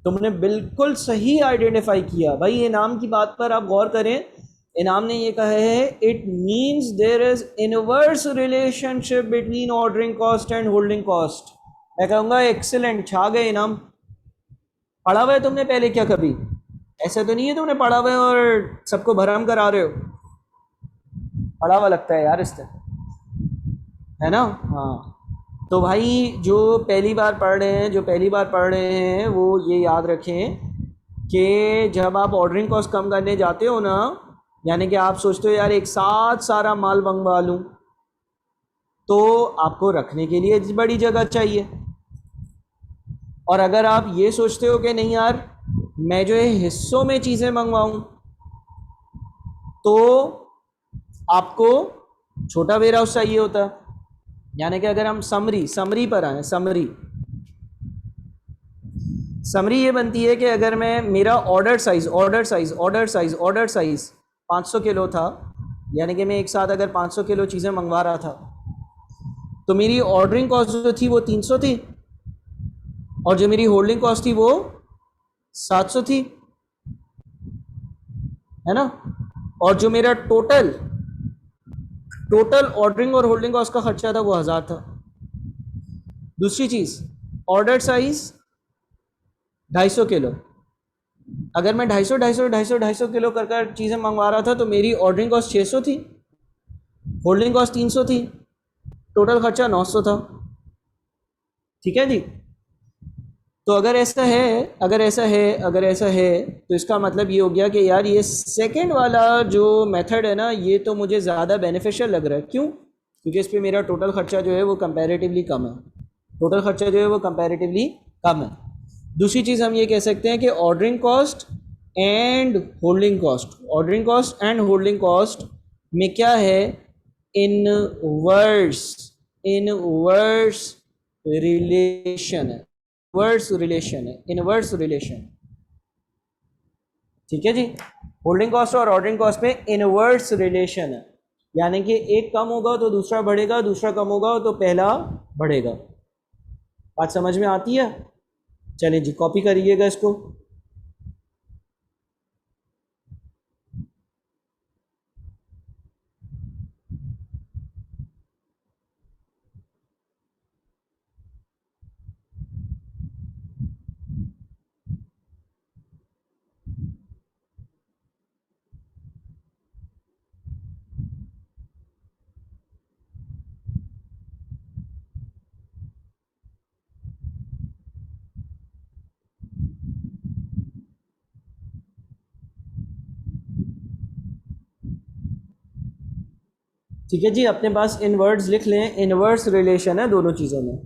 तुमने बिल्कुल सही आइडेंटिफाई किया भाई। इनाम की बात पर आप गौर करें, इनाम ने ये कहा है it means there is inverse relationship between ordering cost and holding cost. मैं कहूँगा एक्सीलेंट, छा गए इनाम। पढ़ा हुआ है तुमने पहले क्या कभी? ऐसा तो नहीं है तुमने पढ़ा हुआ है और सबको भरम करा रहे हो? पढ़ा हुआ लगता है यार इससे, है ना? हाँ, तो भाई जो पहली बार पढ़ रहे हैं, जो पहली बार पढ़ रहे हैं वो ये याद रखें कि जब आप ऑर्डरिंग कॉस्ट कम करने जाते हो ना, यानी कि आप सोचते हो यार एक साथ सारा माल मंगवा लूँ, तो आपको रखने के लिए बड़ी जगह चाहिए। और अगर आप ये सोचते हो कि नहीं यार मैं जो है हिस्सों में चीज़ें मंगवाऊँ, तो आपको छोटा वेयर हाउस चाहिए होता है। यानी कि अगर हम समरी पर आए, समरी ये बनती है कि अगर मैं मेरा ऑर्डर साइज 500 किलो था, यानी कि मैं एक साथ अगर 500 किलो चीज़ें मंगवा रहा था, तो मेरी ऑर्डरिंग कॉस्ट जो थी वो 300 थी और जो मेरी होल्डिंग कॉस्ट थी वो 700 थी, है ना? और जो मेरा टोटल ऑर्डरिंग और होल्डिंग कॉस्ट का खर्चा था वो 1000 था। दूसरी चीज़, ऑर्डर साइज 250 किलो, अगर मैं 250 किलो कर चीज़ें मंगवा रहा था तो मेरी ऑर्डरिंग कॉस्ट 600 थी, होल्डिंग कॉस्ट 300 थी, टोटल खर्चा 900 था। ठीक है जी, तो अगर ऐसा है तो इसका मतलब ये हो गया कि यार ये सेकंड वाला जो मेथड है ना ये तो मुझे ज़्यादा बेनिफिशियल लग रहा है। क्यों? क्योंकि इस पर मेरा टोटल खर्चा जो है वो कंपैरेटिवली कम है, दूसरी चीज़ हम ये कह सकते हैं कि ordering cost and holding cost में क्या है, इनवर्स रिलेशन। ठीक है जी, होल्डिंग कॉस्ट और ऑर्डरिंग कॉस्ट में इनवर्स रिलेशन है, यानी कि एक कम होगा तो दूसरा बढ़ेगा, दूसरा कम होगा तो पहला बढ़ेगा। बात समझ में आती है? चलिए जी, कॉपी करिएगा इसको। ठीक है जी, अपने पास इनवर्ड्स लिख लें, इनवर्स रिलेशन है दोनों चीज़ों में।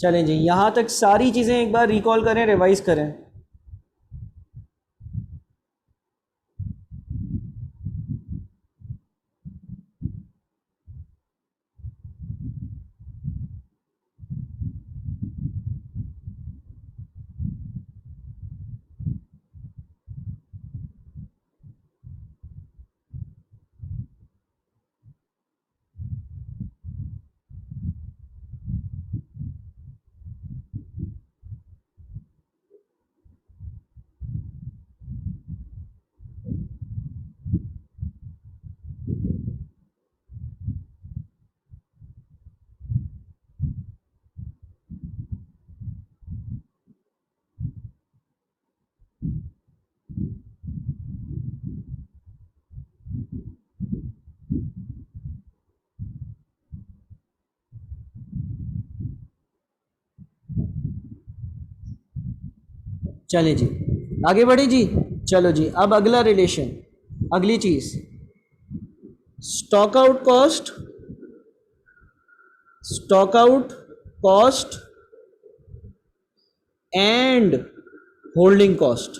चलें जी, यहाँ तक सारी चीज़ें एक बार रिकॉल करें, रिवाइज करें। चलें जी, आगे बढ़े जी। चलो जी, अब अगला रिलेशन, अगली चीज़, stock out cost, stock out cost and holding cost.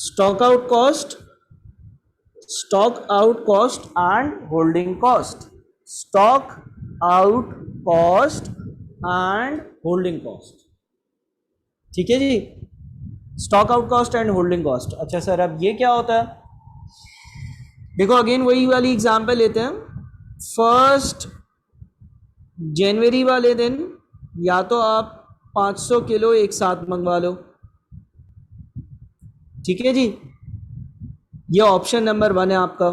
Stock out cost, stock out cost and holding cost, stock out cost and holding cost. ठीक है जी, stock out cost and holding cost. अच्छा sir, अब ये क्या होता है? देखो अगेन वही वाली एग्जांपल लेते हैं। फर्स्ट जनवरी वाले दिन या तो आप 500 किलो एक साथ मंगवा लो, ठीक है जी, ये ऑप्शन नंबर 1 है आपका।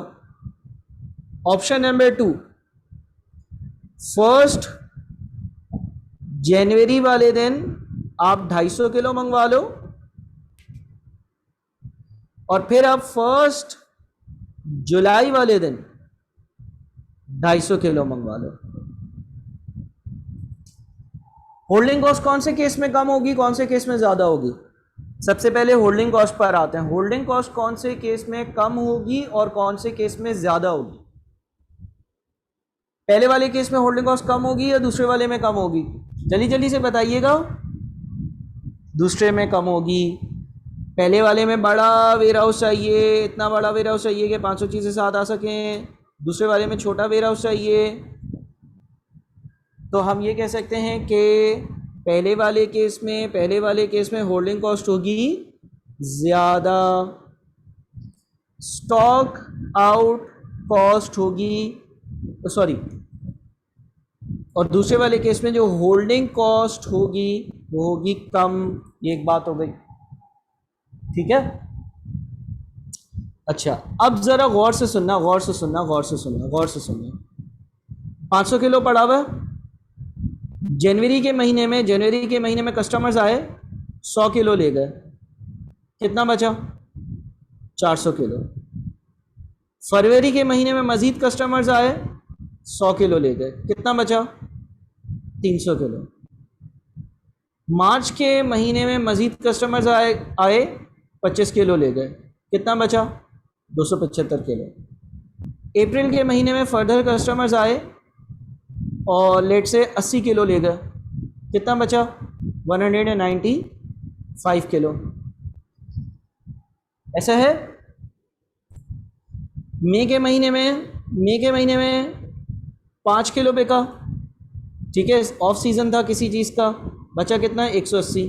ऑप्शन नंबर 2, फर्स्ट जनवरी वाले दिन आप 250 किलो मंगवा लो और फिर आप फर्स्ट जुलाई वाले दिन 250 किलो मंगवा लो। होल्डिंग कॉस्ट कौन से केस में कम होगी, कौन से केस में ज्यादा होगी? सबसे पहले होल्डिंग कॉस्ट पर आते हैं। होल्डिंग कॉस्ट कौन से केस में कम होगी और कौन से केस में ज्यादा होगी? पहले वाले केस में होल्डिंग कॉस्ट कम होगी या दूसरे वाले में कम होगी? जल्दी जल्दी से बताइएगा। दूसरे में कम होगी। पहले वाले में बड़ा वेयर हाउस चाहिए, इतना बड़ा वेयर हाउस चाहिए कि 500 चीज़ें साथ आ सकें। दूसरे वाले में छोटा वेयर हाउस चाहिए। तो हम ये कह सकते हैं कि पहले वाले केस में होल्डिंग कॉस्ट होगी ज़्यादा, स्टॉक आउट कॉस्ट होगी, सॉरी, और दूसरे वाले केस में जो होल्डिंग कॉस्ट होगी वो होगी कम। ये एक बात हो गई, ठीक है। अच्छा, अब जरा गौर से सुनना, गौर से सुनना, गौर से सुनना, गौर से सुनना। 500 किलो पड़ा हुआ जनवरी के महीने में कस्टमर्स आए, 100 किलो ले गए, कितना बचा? 400 किलो। फरवरी के महीने में मजीद कस्टमर्स आए, 100 किलो ले गए, कितना बचा? 300 किलो। मार्च के महीने में मजीद कस्टमर्स आए 25 किलो ले गए, कितना बचा? 275 किलो। अप्रैल के महीने में फर्दर कस्टमर्स आए और लेट से 80 किलो ले गए, कितना बचा? 195 किलो। ऐसा है। मई के महीने में 5 किलो बिका, ठीक है, ऑफ सीज़न था किसी चीज़ का, बचा कितना? 180।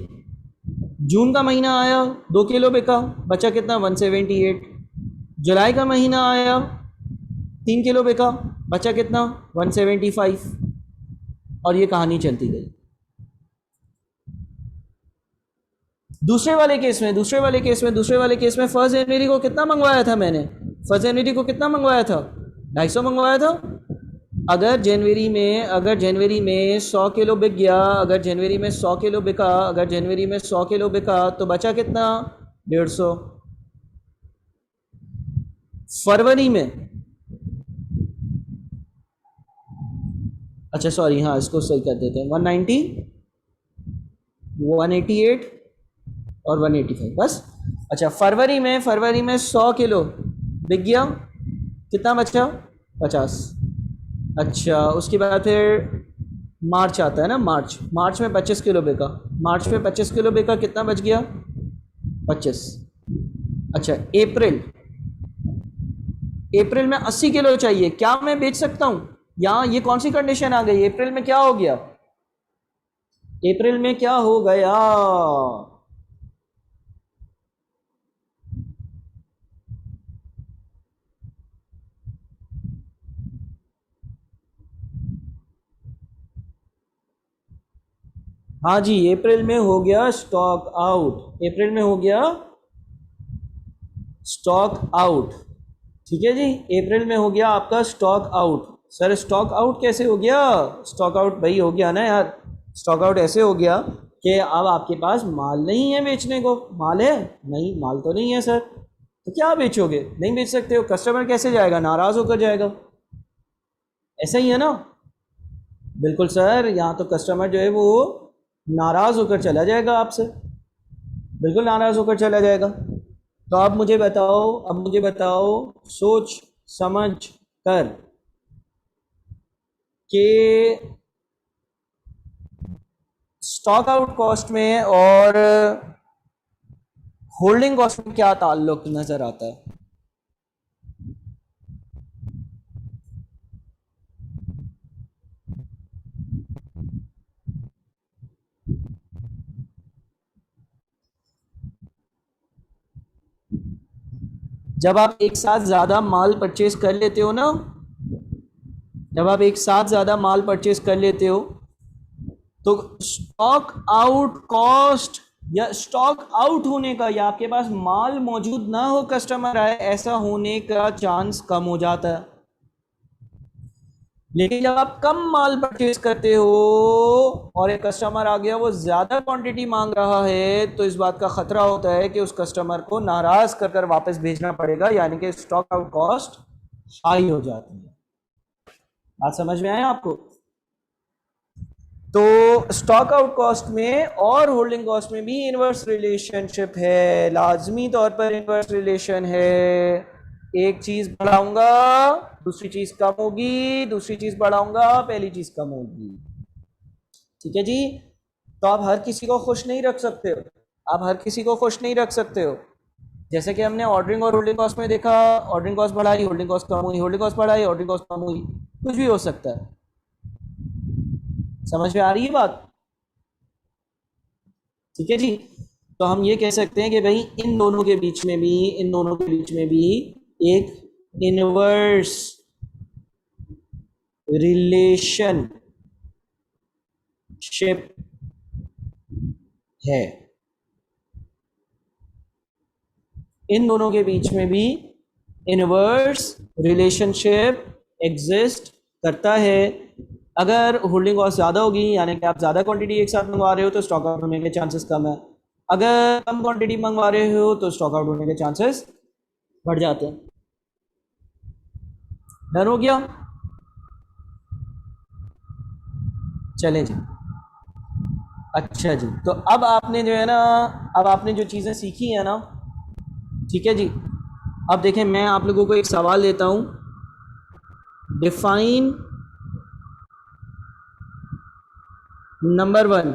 जून का महीना आया, 2 किलो बिका, बचा कितना? 178। जुलाई का महीना आया, 3 किलो बिका, बचा कितना? 175। और ये कहानी चलती गई। दूसरे वाले केस में 1 जनवरी को कितना मंगवाया था मैंने? 1 जनवरी को कितना मंगवाया था? 250 मंगवाया था। अगर जनवरी में 100 किलो बिक गया, अगर जनवरी में 100 किलो बिका, अगर जनवरी में 100 किलो बिका, तो बचा कितना? 150। फरवरी में, अच्छा सॉरी, हाँ इसको सही कर देते हैं, 190, 188 और 185 बस। अच्छा, फरवरी में 100 किलो बिक गया, कितना बचा? 50। अच्छा, उसके बाद फिर मार्च आता है ना, मार्च में 25 किलो बिका, कितना बच गया? 25। अच्छा, अप्रैल में 80 किलो चाहिए, क्या मैं बेच सकता हूं? यहाँ ये कौन सी कंडीशन आ गई? अप्रैल में क्या हो गया? अप्रैल में क्या हो गया? हाँ जी, अप्रैल में हो गया स्टॉक आउट, अप्रैल में हो गया स्टॉक आउट, ठीक है जी, अप्रैल में हो गया आपका stock out. Sir stock out कैसे हो गया? स्टॉक आउट भाई हो गया ना यार, स्टॉक आउट ऐसे हो गया कि अब आपके पास माल नहीं है बेचने को। माल है? नहीं, माल तो नहीं है सर, तो क्या बेचोगे? नहीं बेच सकते हो, कस्टमर कैसे जाएगा? नाराज़ होकर जाएगा। ऐसा ही है ना? बिल्कुल सर, यहाँ तो कस्टमर जो है वो नाराज़ होकर चला जाएगा आपसे, बिल्कुल नाराज़ होकर चला जाएगा। तो अब मुझे बताओ सोच समझ कर कि स्टॉक आउट कॉस्ट में और होल्डिंग कॉस्ट में क्या ताल्लुक नज़र आता है? जब आप एक साथ ज़्यादा माल परचेज कर लेते हो ना, जब आप एक साथ ज़्यादा माल परचेज कर लेते हो, तो स्टॉक आउट कॉस्ट या स्टॉक आउट होने का, या आपके पास माल मौजूद ना हो, कस्टमर आए, ऐसा होने का चांस कम हो जाता है। लेकिन जब आप कम माल परचेज करते हो और एक कस्टमर आ गया, वो ज़्यादा क्वांटिटी मांग रहा है, तो इस बात का ख़तरा होता है कि उस कस्टमर को नाराज़ कर कर वापस भेजना पड़ेगा, यानी कि स्टॉक आउट कॉस्ट हाई हो जाती है। बात समझ में आया आपको? तो स्टॉक आउट कॉस्ट में और होल्डिंग कॉस्ट में भी इनवर्स रिलेशनशिप है, लाजमी तौर पर इनवर्स रिलेशन है। एक चीज बढ़ाऊंगा दूसरी चीज कम होगी, दूसरी चीज बढ़ाऊंगा पहली चीज कम होगी, ठीक है जी। तो आप हर किसी को खुश नहीं रख सकते हो, आप हर किसी को खुश नहीं रख सकते हो। जैसे कि हमने ऑर्डरिंग और होल्डिंग कॉस्ट में देखा, ऑर्डरिंग कॉस्ट बढ़ाई, होल्डिंग कॉस्ट कम हुई, होल्डिंग कॉस्ट बढ़ाई, ऑर्डरिंग कॉस्ट कम हुई, कुछ भी हो सकता है। समझ में आ रही है बात? ठीक है जी। तो हम ये कह सकते हैं कि भाई इन दोनों के बीच में भी एक इनवर्स रिलेशनशिप है, इन दोनों के बीच में भी इनवर्स रिलेशनशिप एग्जिस्ट करता है। अगर होल्डिंग कॉस्ट ज़्यादा होगी, यानी कि आप ज़्यादा क्वांटिटी एक साथ मंगवा रहे हो, तो स्टॉक आउट होने के चांसेस कम है। अगर कम क्वांटिटी मंगवा रहे हो तो स्टॉक आउट होने के चांसेस बढ़ जाते हैं। डन हो गया? चलें जी। अच्छा जी, तो अब आपने जो है ना, अब आपने जो चीज़ें सीखी है ना, ठीक है जी, अब देखें, मैं आप लोगों को एक सवाल देता हूँ, define number 1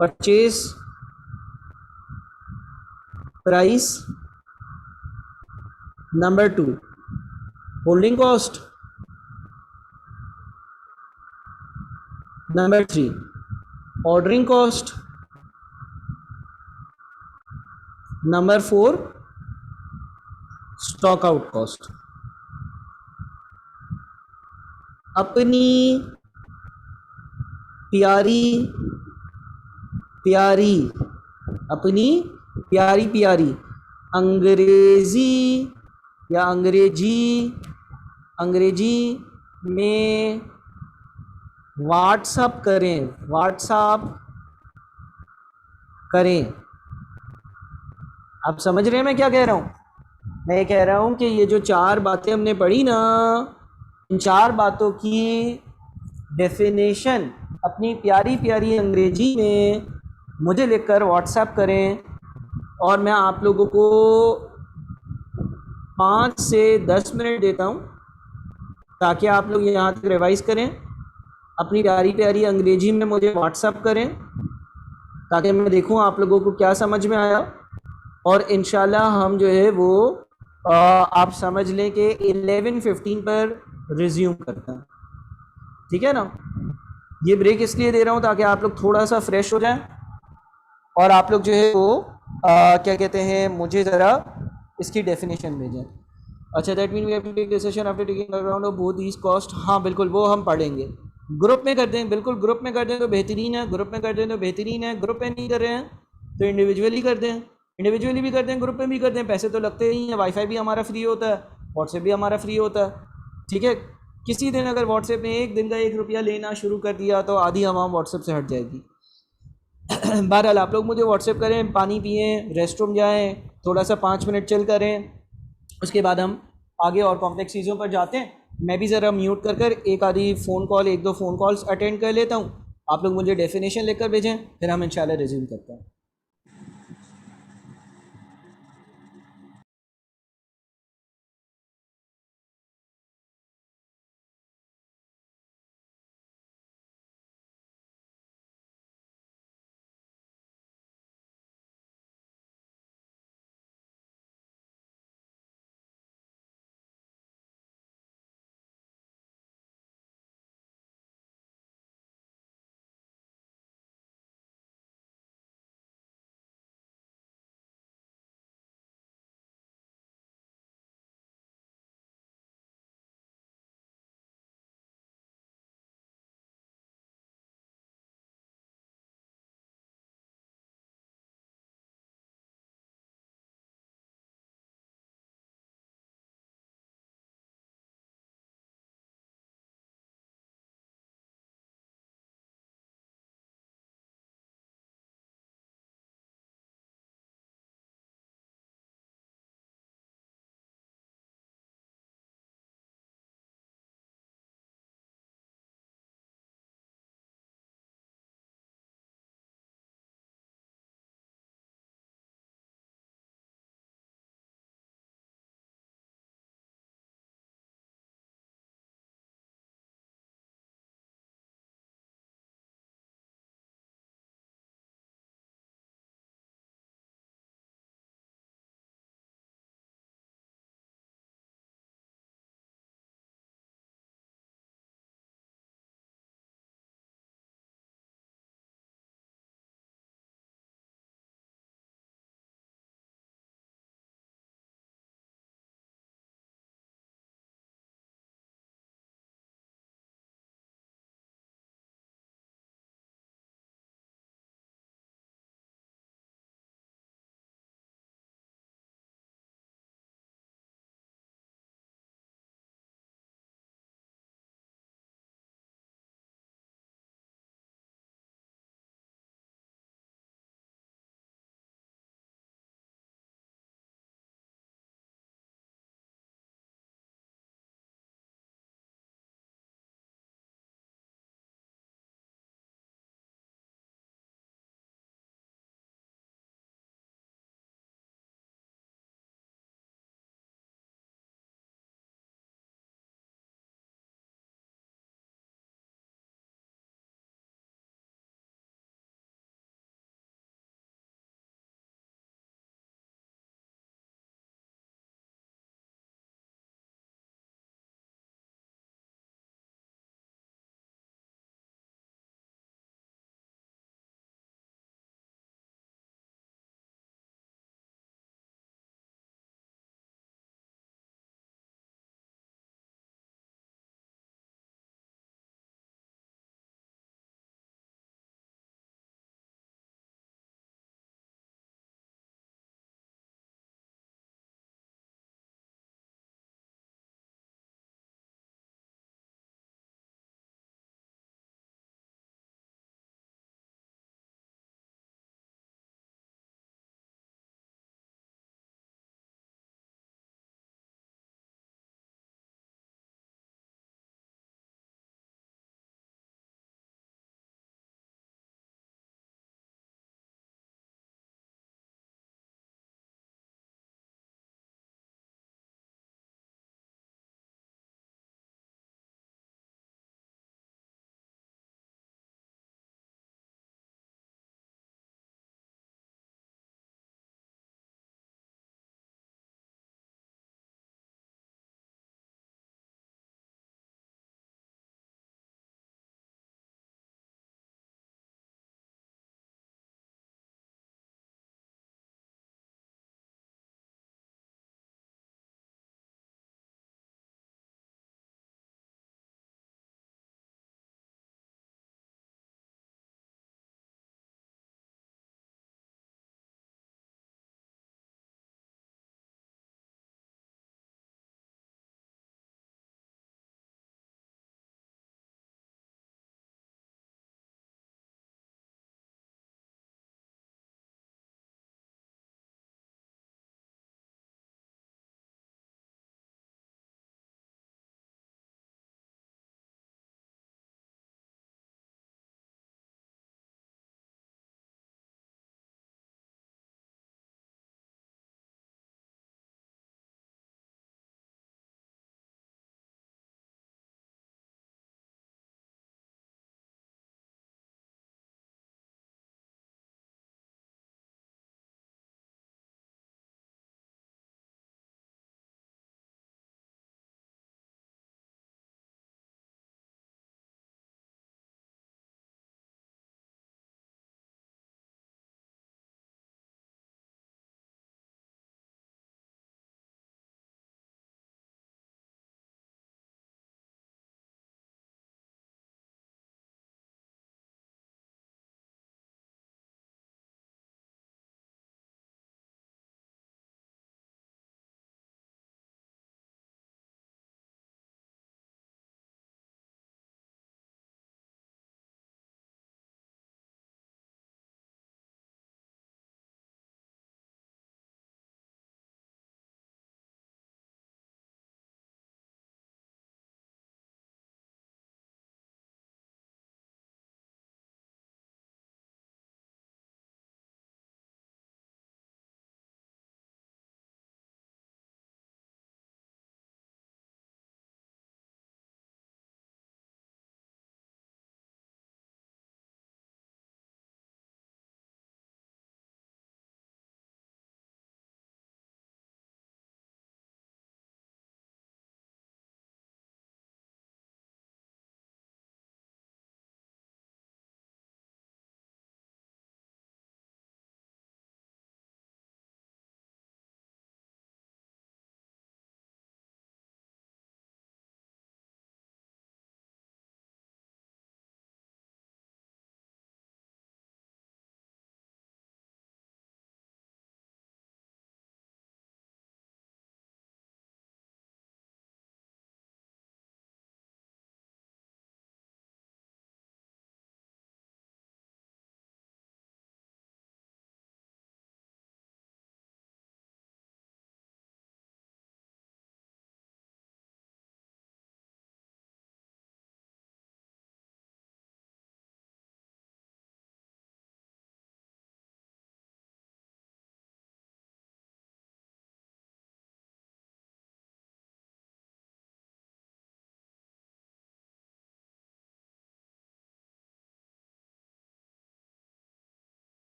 purchase price, number 2 holding cost, number 3 ordering cost, number 4 stock out cost. अपनी प्यारी प्यारी अपनी प्यारी प्यारी अंग्रेजी या अंग्रेजी में व्हाट्सअप करें। आप समझ रहे हैं मैं क्या कह रहा हूँ? मैं कह रहा हूँ कि ये जो 4 बातें हमने पढ़ी ना, इन 4 बातों की डेफिनेशन अपनी प्यारी प्यारी अंग्रेजी में मुझे लिखकर व्हाट्सएप करें, और मैं आप लोगों को 5 से 10 मिनट देता हूँ ताकि आप लोग यहाँ तक रिवाइज़ करें, अपनी प्यारी प्यारी अंग्रेजी में मुझे व्हाट्सएप करें ताकि मैं देखूँ आप लोगों को क्या समझ में आया। और इंशाल्लाह हम जो है वो आप समझ लें कि 11:15 पर रिज्यूम करते हैं, ठीक है ना। ये ब्रेक इसलिए दे रहा हूँ ताकि आप लोग थोड़ा सा फ्रेश हो जाएं, और आप लोग जो है वो क्या कहते हैं, मुझे ज़रा इसकी डेफिनेशन भेजें। अच्छा, that mean we have to take decision after taking around of both these cost. हाँ बिल्कुल, वो हम पढ़ेंगे। ग्रुप में कर दें, बिल्कुल ग्रुप में कर दें तो बेहतरीन है, ग्रुप में कर दें तो बेहतरीन है। ग्रुप में नहीं कर रहे हैं तो इंडिविजुअली कर दें, इंडिविजुअली भी कर दें, ग्रुप में भी कर दें। पैसे तो लगते ही हैं, वाईफाई भी हमारा फ्री होता है, व्हाट्सएप भी हमारा फ्री होता है, ठीक है। किसी दिन अगर व्हाट्सएप ने एक दिन का 1 रुपया लेना शुरू कर दिया तो आधी आवाम व्हाट्सएप से हट जाएगी। बहरहाल आप लोग मुझे व्हाट्सएप करें, पानी पिएं, रेस्ट रूम जाएँ, थोड़ा सा 5 मिनट चिल करें, उसके बाद हम आगे और कॉम्प्लेक्स चीज़ों पर जाते हैं। मैं भी ज़रा म्यूट कर एक आधी phone call, 1-2 phone calls attend कर लेता हूँ। आप लोग मुझे डेफिनेशन लेकर भेजें, फिर हम इंशाल्लाह रिज्यूम करते हैं।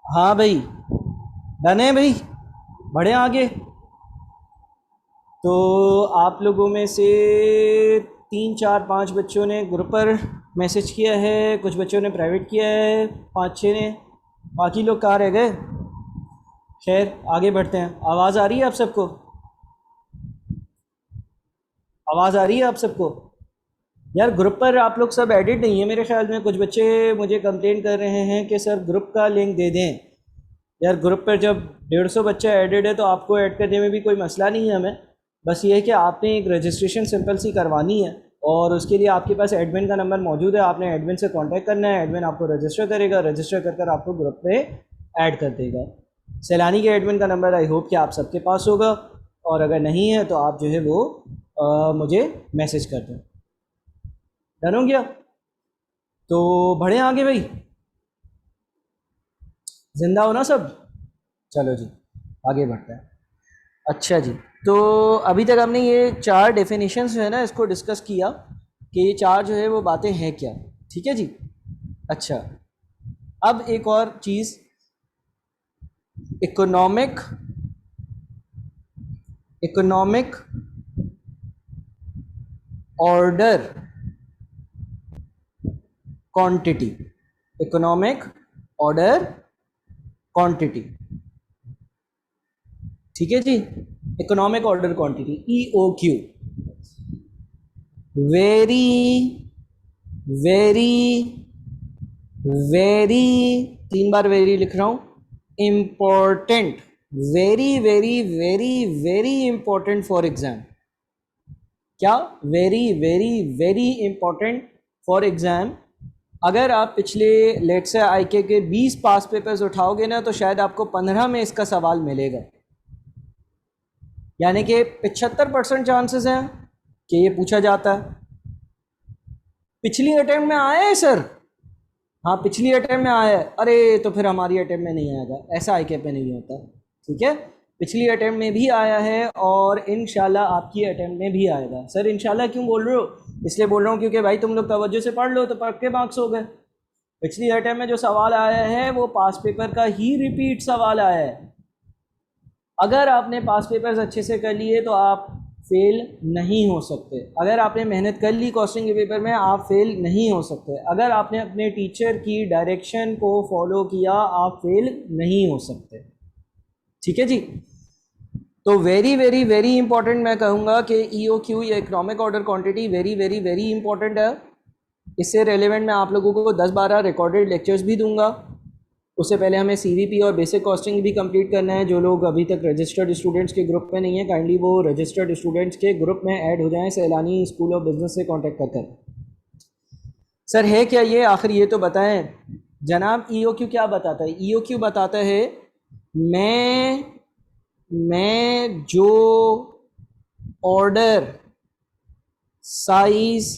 हाँ भाई, डन है भाई, बढ़े आगे। तो आप लोगों में से 3 4 5 बच्चों ने ग्रुप पर मैसेज किया है, कुछ बच्चों ने प्राइवेट किया है, 5 6 ने, बाकी लोग कहाँ रह गए। खैर आगे बढ़ते हैं। आवाज़ आ रही है आप सबको? आवाज़ आ रही है आप सबको? यार ग्रुप पर आप लोग सब एडिट नहीं है मेरे ख्याल में। कुछ बच्चे मुझे कंप्लेंट कर रहे हैं कि सर ग्रुप का लिंक दे दें। यार ग्रुप पर जब 150 बच्चा एडेड है तो आपको ऐड करने में भी कोई मसला नहीं है हमें। बस ये है कि आपने एक रजिस्ट्रेशन सिंपल सी करवानी है, और उसके लिए आपके पास एडमिन का नंबर मौजूद है। आपने एडमिन से कांटेक्ट करना है, एडमिन आपको रजिस्टर करेगा, रजिस्टर कर कर आपको ग्रुप पे ऐड कर देगा। सैलानी के एडमिन का नंबर आई होप कि आप सबके पास होगा, और अगर नहीं है तो आप जो है वो मुझे मैसेज कर दें। डन हो गया? तो बढ़े आगे भाई, जिंदा हो ना सब? चलो जी, आगे बढ़ते हैं। अच्छा जी, तो अभी तक हमने ये 4 डेफिनेशंस जो है ना इसको डिस्कस किया कि ये 4 जो है वो बातें हैं क्या। ठीक है जी। अच्छा, अब एक और चीज़, economic, economic order quantity, economic order quantity. ठीक है जी, economic order quantity, EOQ। Very very very, 3 बार वेरी लिख रहा हूं, important, very very very very important for exam. क्या? Very very very important for exam. अगर आप पिछले लेट से आईके के 20 पास पेपर्स उठाओगे ना तो शायद आपको 15 में इसका सवाल मिलेगा। यानी कि 75% चांसेस हैं कि ये पूछा जाता है। पिछली अटेम्प्ट में आया है सर? हाँ पिछली अटेम्प्ट में आया है। अरे तो फिर हमारी अटेम्प्ट में नहीं आएगा, ऐसा आईके पे नहीं होता। ठीक है, पिछली अटेम्प्ट में भी आया है और इंशाल्लाह आपकी अटेम्प्ट में भी आएगा। सर इंशाल्लाह क्यों बोल रहे हो? इसलिए बोल रहा हूँ क्योंकि भाई तुम लोग तवज्जो से पढ़ लो तो पक्के मार्क्स हो गए। पिछली अटेम्प्ट में जो सवाल आया है वो पास पेपर का ही रिपीट सवाल आया है। अगर आपने पास पेपर्स अच्छे से कर लिए तो आप फेल नहीं हो सकते। अगर आपने मेहनत कर ली कॉस्टिंग के पेपर में, आप फेल नहीं हो सकते। अगर आपने अपने टीचर की डायरेक्शन को फॉलो किया, आप फेल नहीं हो सकते। ठीक है जी। तो वेरी वेरी वेरी इंपॉर्टेंट मैं कहूँगा कि EOQ या economic order quantity very very very important है। इससे रेलिवेंट मैं आप लोगों को 10 12 रिकॉर्डेड लेक्चर्स भी दूंगा। उससे पहले हमें CVP और बेसिक कॉस्टिंग भी कंप्लीट करना है। जो लोग अभी तक रजिस्टर्ड स्टूडेंट्स के ग्रुप में नहीं है, काइंडली वो रजिस्टर्ड स्टूडेंट्स के ग्रुप में ऐड हो जाएं सैलानी स्कूल ऑफ बिजनेस से कांटेक्ट कर कर। सर है क्या ये, आखिर ये तो बताएं जनाब। EOQ क्या बताता है? EOQ बताता है मैं जो ऑर्डर साइज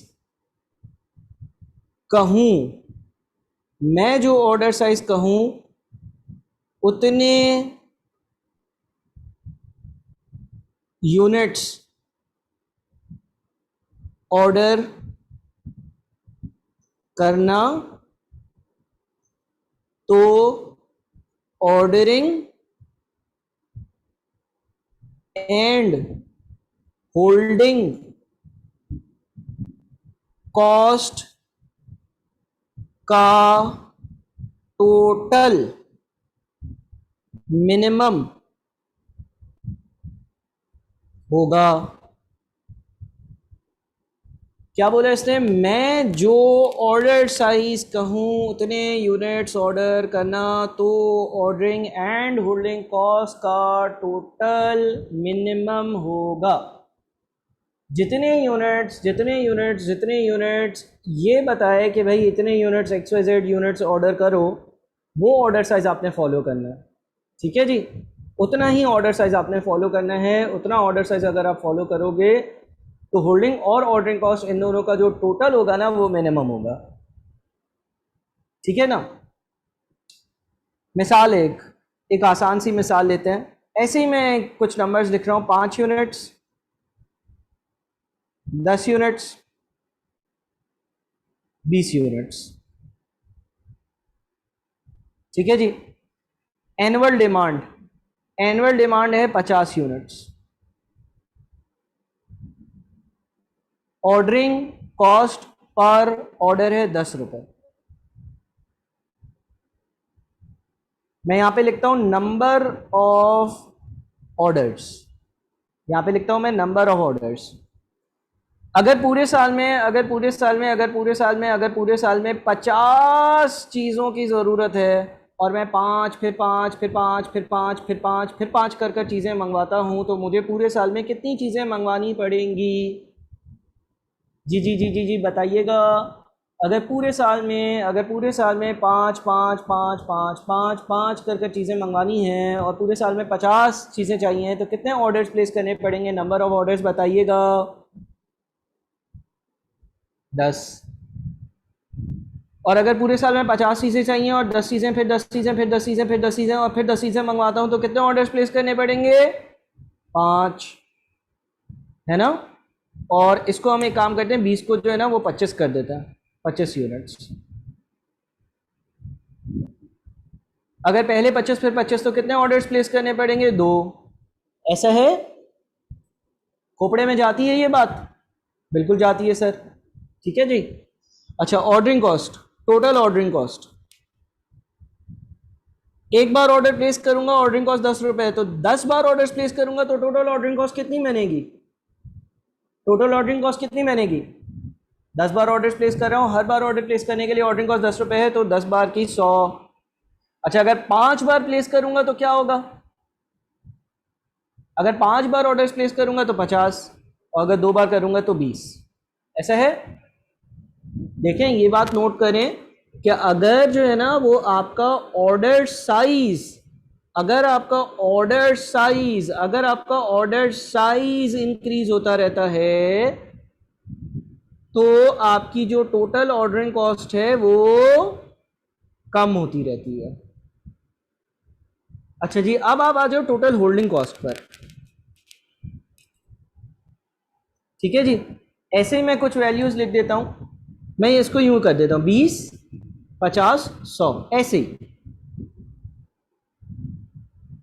कहूँ, मैं जो ऑर्डर साइज कहूँ उतने यूनिट्स ऑर्डर करना, तो ऑर्डरिंग एंड होल्डिंग कॉस्ट का टोटल मिनिमम होगा। क्या बोला इसने? मैं जो ऑर्डर साइज कहूँ उतने यूनिट्स ऑर्डर करना, तो ऑर्डरिंग एंड होल्डिंग कॉस्ट का टोटल मिनिमम होगा। जितने यूनिट्स जितने यूनिट्स जितने यूनिट्स ये बताए कि भाई इतने यूनिट्स XYZ यूनिट्स ऑर्डर करो, वो ऑर्डर साइज आपने फॉलो करना है। ठीक है जी, उतना ही ऑर्डर साइज आपने फॉलो करना है। उतना ऑर्डर साइज अगर आप फॉलो करोगे तो होल्डिंग और ऑर्डरिंग कॉस्ट इन दोनों का जो टोटल होगा ना वो मिनिमम होगा। ठीक है ना। मिसाल एक आसान सी मिसाल लेते हैं। ऐसे ही मैं कुछ नंबर्स लिख रहा हूँ, 5 यूनिट्स, 10 यूनिट्स, 20 यूनिट्स। ठीक है जी। एनुअल डिमांड है 50 units. Ordering cost per order है 10 रुपए। मैं यहां पे लिखता हूं नंबर ऑफ ऑर्डर्स, यहां पे लिखता हूं मैं नंबर ऑफ ऑर्डर्स। अगर पूरे साल में 50 चीज़ों की ज़रूरत है और मैं 5 फिर 5 फिर 5 फिर 5 फिर 5 फिर 5 कर चीज़ें मंगवाता हूं, तो मुझे पूरे साल में कितनी चीज़ें मंगवानी पड़ेंगी? जी जी जी जी जी बताइएगा। अगर पूरे साल में 5 5 5 5 5 5 कर चीज़ें मंगवानी हैं और पूरे साल में 50 चीज़ें चाहिए, तो कितने ऑर्डर्स प्लेस करने पड़ेंगे? नंबर ऑफ ऑर्डर्स बताइएगा। 10। और अगर पूरे साल में 50 चीज़ें चाहिए और 10 चीज़ें फिर 10 चीज़ें फिर 10 चीज़ें फिर 10 चीज़ें और फिर 10 चीज़ें मंगवाता हूँ, तो कितने ऑर्डर्स प्लेस करने पड़ेंगे? 5, है ना। और इसको हम एक काम करते हैं, 20 को जो है ना वो 25 कर देते हैं, 25 यूनिट्स। अगर पहले 25 फिर 25, तो कितने ऑर्डर्स प्लेस करने पड़ेंगे? 2। ऐसा है? खोपड़े में जाती है ये बात? बिल्कुल जाती है सर। ठीक है जी। अच्छा, ordering cost, total ordering cost, एक बार ऑर्डर प्लेस करूंगा, ऑर्डरिंग कॉस्ट 10 रुपए है, तो 10 बार ऑर्डर प्लेस करूंगा तो टोटल ऑर्डरिंग कॉस्ट कितनी बनेगी? 10 बार ऑर्डर प्लेस कर रहा हूं, हर बार ऑर्डर प्लेस करने के लिए ऑर्डरिंग कॉस्ट 10 रुपए है, तो 10 बार की 100। अच्छा, अगर 5 बार प्लेस करूंगा तो क्या होगा? अगर 5 बार ऑर्डर प्लेस करूंगा तो 50, और अगर 2 बार करूंगा तो 20। ऐसा है? देखें, ये बात नोट करें कि अगर जो है ना वो आपका ऑर्डर साइज, अगर आपका ऑर्डर साइज इंक्रीज होता रहता है, तो आपकी जो टोटल ऑर्डरिंग कॉस्ट है वो कम होती रहती है। अच्छा जी, अब आप आ जाओ टोटल होल्डिंग कॉस्ट पर। ठीक है जी। ऐसे ही मैं कुछ वैल्यूज लिख देता हूं, मैं इसको यूं कर देता हूं, 20 50 100, ऐसे ही।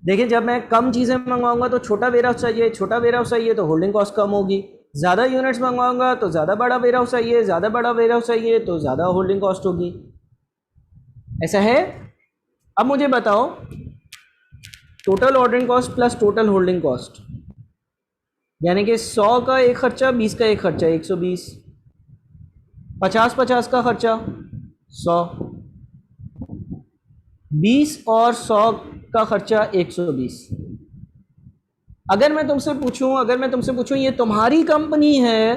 देखिए, जब मैं कम चीजें मंगवाऊंगा तो छोटा वेयरहाउस चाहिए, तो होल्डिंग कॉस्ट कम होगी। ज्यादा यूनिट्स मंगवाऊंगा तो ज्यादा बड़ा वेयरहाउस चाहिए, तो ज्यादा होल्डिंग कॉस्ट होगी। ऐसा है? अब मुझे बताओ, total ordering cost plus total holding cost, यानी कि 100 का एक खर्चा, 20 का एक खर्चा, 120, 50 का खर्चा 100, 20 और 100 का खर्चा 120। अगर मैं तुमसे पूछूं ये तुम्हारी कंपनी है,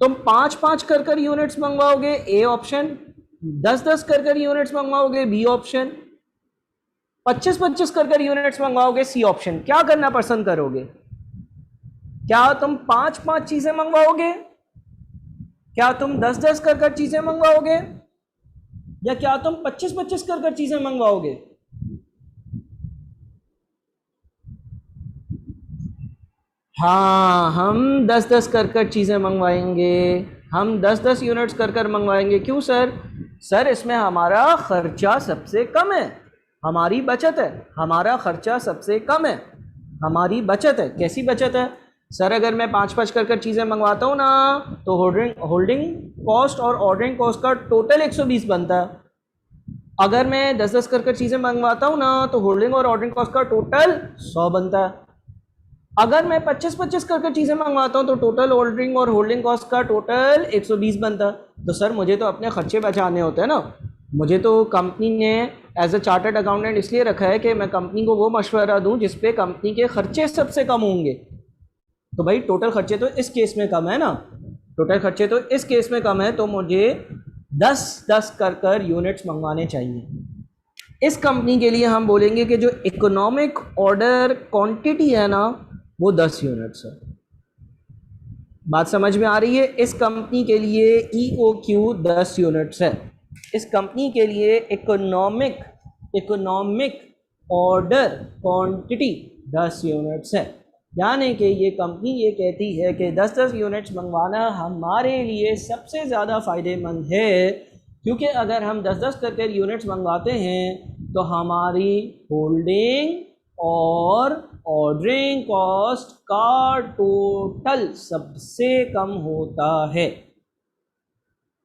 तुम 5 कर यूनिट्स मंगवाओगे, ए ऑप्शन, 10 कर यूनिट्स मंगवाओगे, बी ऑप्शन, 25 कर यूनिट्स मंगवाओगे, सी ऑप्शन। क्या करना पसंद करोगे? क्या तुम 5 चीजें मंगवाओगे? क्या तुम 10 कर चीजें मंगवाओगे? या क्या तुम 25 कर चीजें मंगवाओगे? हाँ, हम 10 कर चीजें मंगवाएंगे, हम 10 यूनिट्स कर मंगवाएंगे। क्यों सर? सर, इसमें हमारा खर्चा सबसे कम है, हमारी बचत है, हमारा खर्चा सबसे कम है, हमारी बचत है। कैसी बचत है सर? अगर मैं 5 कर चीज़ें मंगवाता हूँ ना, तो होल्डिंग कॉस्ट और ऑर्डरिंग कॉस्ट का टोटल 120 बनता है। अगर मैं 10 कर चीज़ें मंगवाता हूँ ना, तो होल्डिंग और ऑर्डरिंग कॉस्ट का टोटल 100 बनता है। अगर मैं 25 कर चीज़ें मंगवाता हूँ, तो टोटल ऑर्डरिंग और होल्डिंग कॉस्ट का टोटल 120 बनता है। तो सर, मुझे तो अपने खर्चे बचाने होते हैं ना। मुझे तो कंपनी ने एज अ चार्टर्ड अकाउंटेंट इसलिए रखा है कि मैं कंपनी को वो मशवरा दूं जिसपे कंपनी के खर्चे सबसे कम होंगे। तो भाई, टोटल खर्चे तो इस केस में कम है ना, तो मुझे 10 कर यूनिट्स मंगवाने चाहिए। इस कंपनी के लिए हम बोलेंगे कि जो इकोनॉमिक ऑर्डर क्वांटिटी है ना, वो 10 यूनिट्स है। बात समझ में आ रही है? इस कंपनी के लिए EOQ 10 यूनिट्स है। इस कंपनी के लिए इकोनॉमिक ऑर्डर क्वांटिटी 10 यूनिट्स है। यानी कि ये कंपनी ये कहती है कि 10 यूनिट्स मंगवाना हमारे लिए सबसे ज़्यादा फ़ायदेमंद है, क्योंकि अगर हम 10 कर यूनिट्स मंगवाते हैं तो हमारी होल्डिंग और ऑर्डरिंग कॉस्ट का टोटल सबसे कम होता है।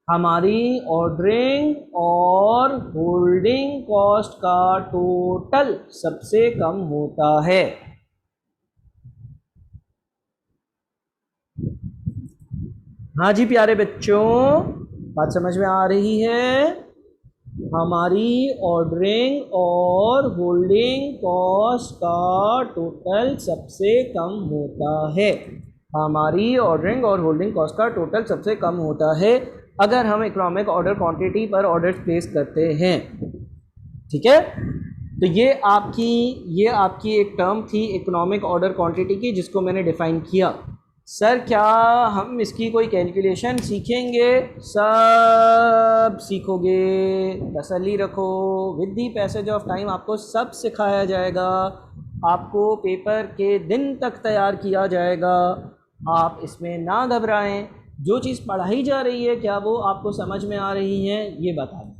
हमारी ऑर्डरिंग और होल्डिंग कॉस्ट का टोटल सबसे कम होता है। हाँ जी प्यारे बच्चों, बात समझ में आ रही है? हमारी ऑर्डरिंग और होल्डिंग कॉस्ट का टोटल सबसे कम होता है। हमारी ऑर्डरिंग और होल्डिंग कॉस्ट का टोटल सबसे कम होता है अगर हम इकोनॉमिक ऑर्डर क्वांटिटी पर ऑर्डर प्लेस करते हैं। ठीक है, तो ये आपकी एक टर्म थी इकोनॉमिक ऑर्डर क्वांटिटी की, जिसको मैंने डिफाइन किया। सर क्या हम इसकी कोई कैलकुलेशन सीखेंगे? सब सीखोगे, तसल्ली रखो। With the passage of time आपको सब सिखाया जाएगा, आपको पेपर के दिन तक तैयार किया जाएगा। आप इसमें ना घबराएं। जो चीज़ पढ़ाई जा रही है क्या वो आपको समझ में आ रही है, ये बता दें।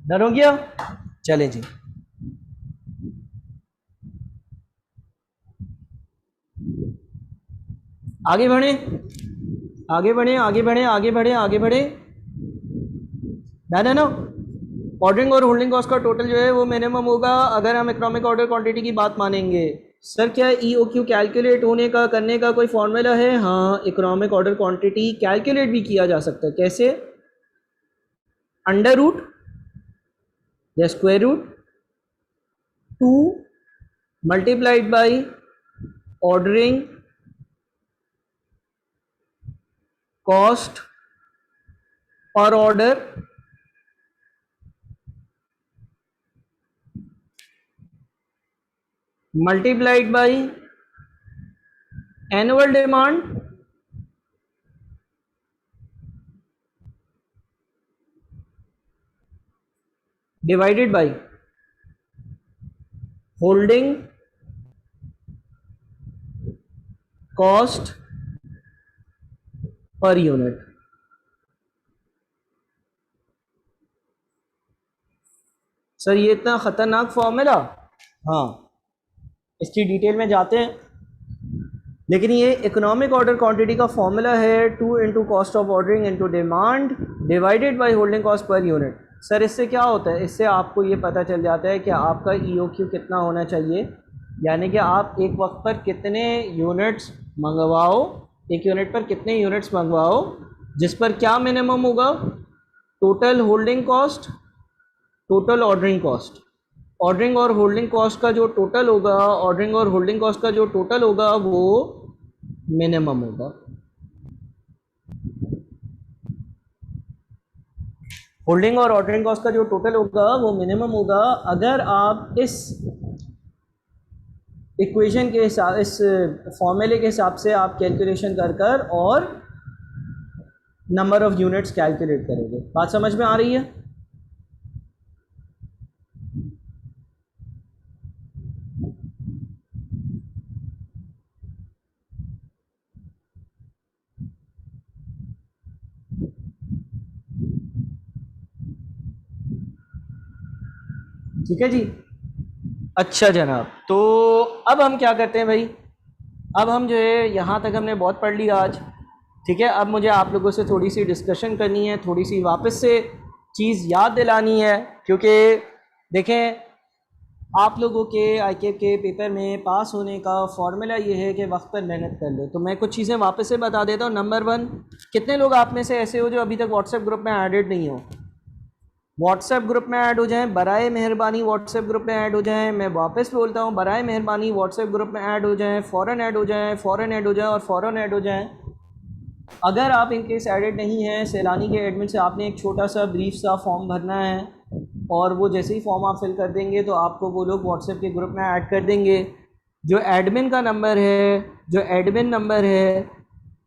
डन हो गया? चलें जी, आगे बढ़े आगे बढ़े आगे बढ़े आगे बढ़े आगे बढ़े। डन है ना? ऑर्डरिंग और होल्डिंग कॉस्ट का टोटल जो है वो मिनिमम होगा अगर हम इकोनॉमिक ऑर्डर क्वांटिटी की बात मानेंगे। सर क्या EOQ कैलकुलेट होने का करने का कोई फॉर्मूला है? हाँ, इकोनॉमिक ऑर्डर क्वांटिटी कैलकुलेट भी किया जा सकता है। कैसे? अंडर रूट या square root 2 multiplied by ordering cost per order multiplied by annual demand divided by holding cost per unit. Sir ये इतना खतरनाक फॉर्मूला? हाँ, इसकी डिटेल में जाते हैं, लेकिन ये इकोनॉमिक ऑर्डर क्वांटिटी का फॉर्मूला है 2 into cost of ordering into demand divided by holding cost per unit. Sir इससे क्या होता है? इससे आपको ये पता चल जाता है कि आपका EOQ कितना होना चाहिए, यानी कि आप एक वक्त पर कितने यूनिट्स मंगवाओ, एक यूनिट पर कितने यूनिट्स मंगवाओ, जिस पर क्या मिनिमम होगा? Total holding cost, total ordering cost. Ordering और होल्डिंग कॉस्ट का जो टोटल होगा, ऑर्डरिंग और होल्डिंग कॉस्ट का जो टोटल होगा वो मिनिमम होगा। होल्डिंग और ऑर्डरिंग कॉस्ट का जो टोटल होगा वो मिनिमम होगा अगर आप इस इक्वेशन के हिसाब, इस फॉर्मूले के हिसाब से आप कैलकुलेशन कर और नंबर ऑफ यूनिट्स कैलकुलेट करोगे। बात समझ में आ रही है? ठीक है जी। अच्छा जनाब, तो अब हम क्या करते हैं भाई? अब हम जो है यहाँ तक हमने बहुत पढ़ लिया आज। ठीक है, अब मुझे आप लोगों से थोड़ी सी डिस्कशन करनी है, थोड़ी सी वापस से चीज़ याद दिलानी है, क्योंकि देखें आप लोगों के IQ के पेपर में पास होने का फॉर्मूला ये है कि वक्त पर मेहनत कर लो। तो मैं कुछ चीज़ें वापस से बता देता हूँ। नंबर 1, कितने लोग आप में से ऐसे हो जो अभी तक व्हाट्सएप ग्रुप में एडेड नहीं हो? व्हाट्सएप ग्रुप में ऐड हो जाएं, बराए मेहरबानी व्हाट्सएप ग्रुप में ऐड हो जाएं। मैं वापस बोलता हूं, बराए मेहरबानी व्हाट्सएप ग्रुप में ऐड हो जाएं, फ़ौरन ऐड हो जाएं, फ़ौरन ऐड हो जाएं और फ़ौरन ऐड हो जाएं। अगर आप इन केस एडेड नहीं हैं, सैलानी के एडमिन से आपने एक छोटा सा ब्रीफ सा फॉर्म भरना है, और वो जैसे ही फॉर्म आप फिल कर देंगे तो आपको वो लोग व्हाट्सएप के ग्रुप में ऐड कर देंगे। जो एडमिन का नंबर है जो एडमिन नंबर है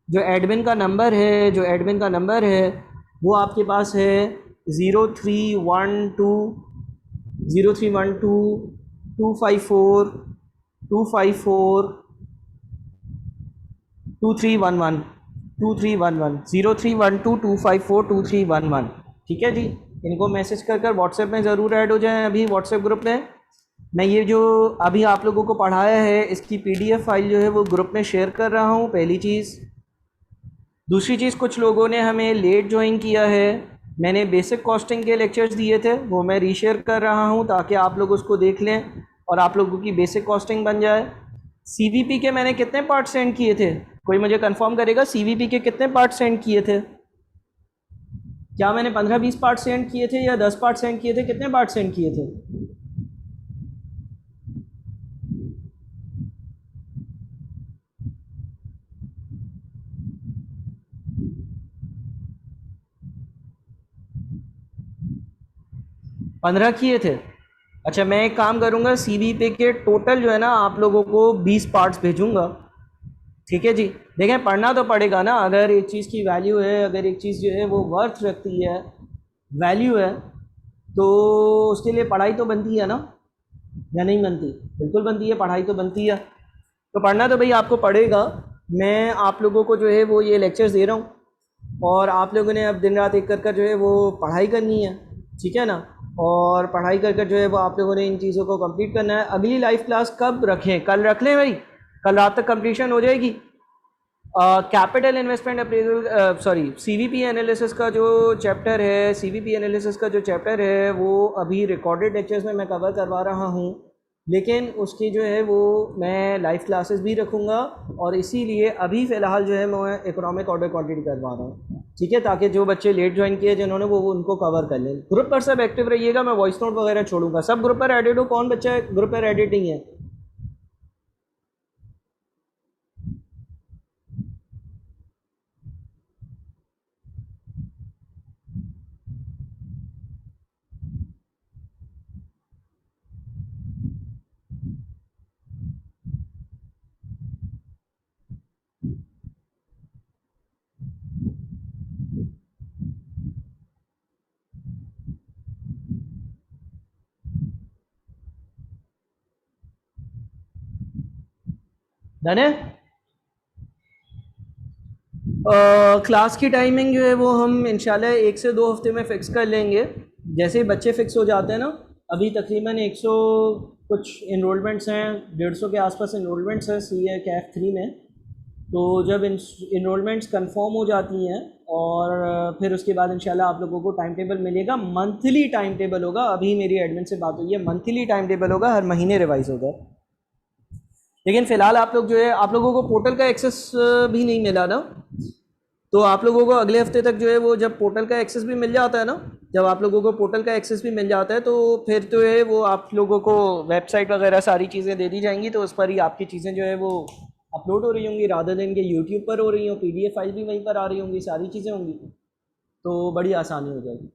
जो एडमिन का नंबर है जो एडमिन का नंबर है वो आपके पास है 0312242311 ठीक है जी। इनको मैसेज कर कर व्हाट्सएप में ज़रूर ऐड हो जाएं अभी व्हाट्सएप ग्रुप में। मैं ये जो अभी आप लोगों को पढ़ाया है इसकी पीडीएफ फाइल जो है वो ग्रुप में शेयर कर रहा हूँ, पहली चीज़। दूसरी चीज़, कुछ लोगों ने हमें लेट ज्वाइन किया है, मैंने बेसिक कॉस्टिंग के लेक्चर्स दिए थे वो मैं रीशेयर कर रहा हूँ ताकि आप लोग उसको देख लें और आप लोगों की बेसिक कॉस्टिंग बन जाए। सीवीपी के मैंने कितने पार्ट सेंड किए थे, कोई मुझे कंफर्म करेगा सीवीपी के कितने पार्ट सेंड किए थे? क्या मैंने 15-20 पार्ट सेंड किए थे या 10 पार्ट सेंड किए थे? कितने पार्ट सेंड किए थे? पंद्रह किए थे। अच्छा, मैं एक काम करूँगा, सीवीपी के टोटल जो है ना आप लोगों को 20 पार्ट्स भेजूँगा, ठीक है जी। देखें, पढ़ना तो पड़ेगा ना, अगर एक चीज़ की वैल्यू है, अगर एक चीज़ जो है वो वर्थ रखती है, वैल्यू है, तो उसके लिए पढ़ाई तो बनती है ना, या नहीं बनती? बिल्कुल बनती है, पढ़ाई तो बनती है। तो पढ़ना तो भाई आपको पड़ेगा। मैं आप लोगों को जो है वो ये लेक्चर्स दे रहा हूँ और आप लोगों ने अब दिन रात एक कर कर जो है वो पढ़ाई करनी है, ठीक है ना। और पढ़ाई कर कर जो है वो आप लोगों ने इन चीज़ों को कंप्लीट करना है। अगली लाइव क्लास कब रखें? कल रख लें भाई, कल रात तक कंप्लीशन हो जाएगी। Capital investment appraisal CVP analysis का जो चैप्टर है, सीवीपी एनालिसिस का जो चैप्टर है वो अभी रिकॉर्डेड लेक्चर्स में मैं कवर करवा रहा हूँ, लेकिन उसकी जो है वो मैं लाइव क्लासेस भी रखूँगा और इसीलिए अभी फ़िलहाल जो है मैं इकोनॉमिक ऑर्डर क्वांटिटी करवा रहा हूँ, ठीक है, ताकि जो बच्चे लेट ज्वाइन किए जिन्होंने वो उनको कवर कर लें। ग्रुप पर सब एक्टिव रहिएगा, मैं वॉइस नोट वगैरह छोड़ूंगा। सब ग्रुप पर एडिट हो? कौन बच्चा ग्रुप पर एडिट नहीं है? डन है। क्लास की टाइमिंग जो है वो हम इंशाल्लाह 1 से 2 हफ्ते में फ़िक्स कर लेंगे। जैसे ही बच्चे फ़िक्स हो जाते हैं ना, अभी तकरीबन 100 कुछ इनरोलमेंट्स हैं, 150 के आसपास इनरोलमेंट्स हैं सी ए कैफ 3 में। तो जब इनरोलमेंट्स कंफर्म हो जाती हैं और फिर उसके बाद इंशाल्लाह आप लोगों को टाइम टेबल मिलेगा, मंथली टाइम टेबल होगा। अभी मेरी एडमिन से बात हुई है, मंथली टाइम टेबल होगा, हर महीने रिवाइज होगा। लेकिन फ़िलहाल आप लोग जो है, आप लोगों को पोर्टल का एक्सेस भी नहीं मिला ना, तो आप लोगों को अगले हफ्ते तक जो है वो जब पोर्टल का एक्सेस भी मिल जाता है ना, जब आप लोगों को पोर्टल का एक्सेस भी मिल जाता है तो फिर तो है वो आप लोगों को वेबसाइट वगैरह सारी चीज़ें दे दी जाएंगी, तो उस पर ही आपकी चीज़ें जो है वो अपलोड हो रही होंगी, रादर देन के यूट्यूब पर हो रही हों, पीडीएफ फाइल भी वहीं पर आ रही होंगी, सारी चीज़ें होंगी, तो बड़ी आसानी हो जाएगी।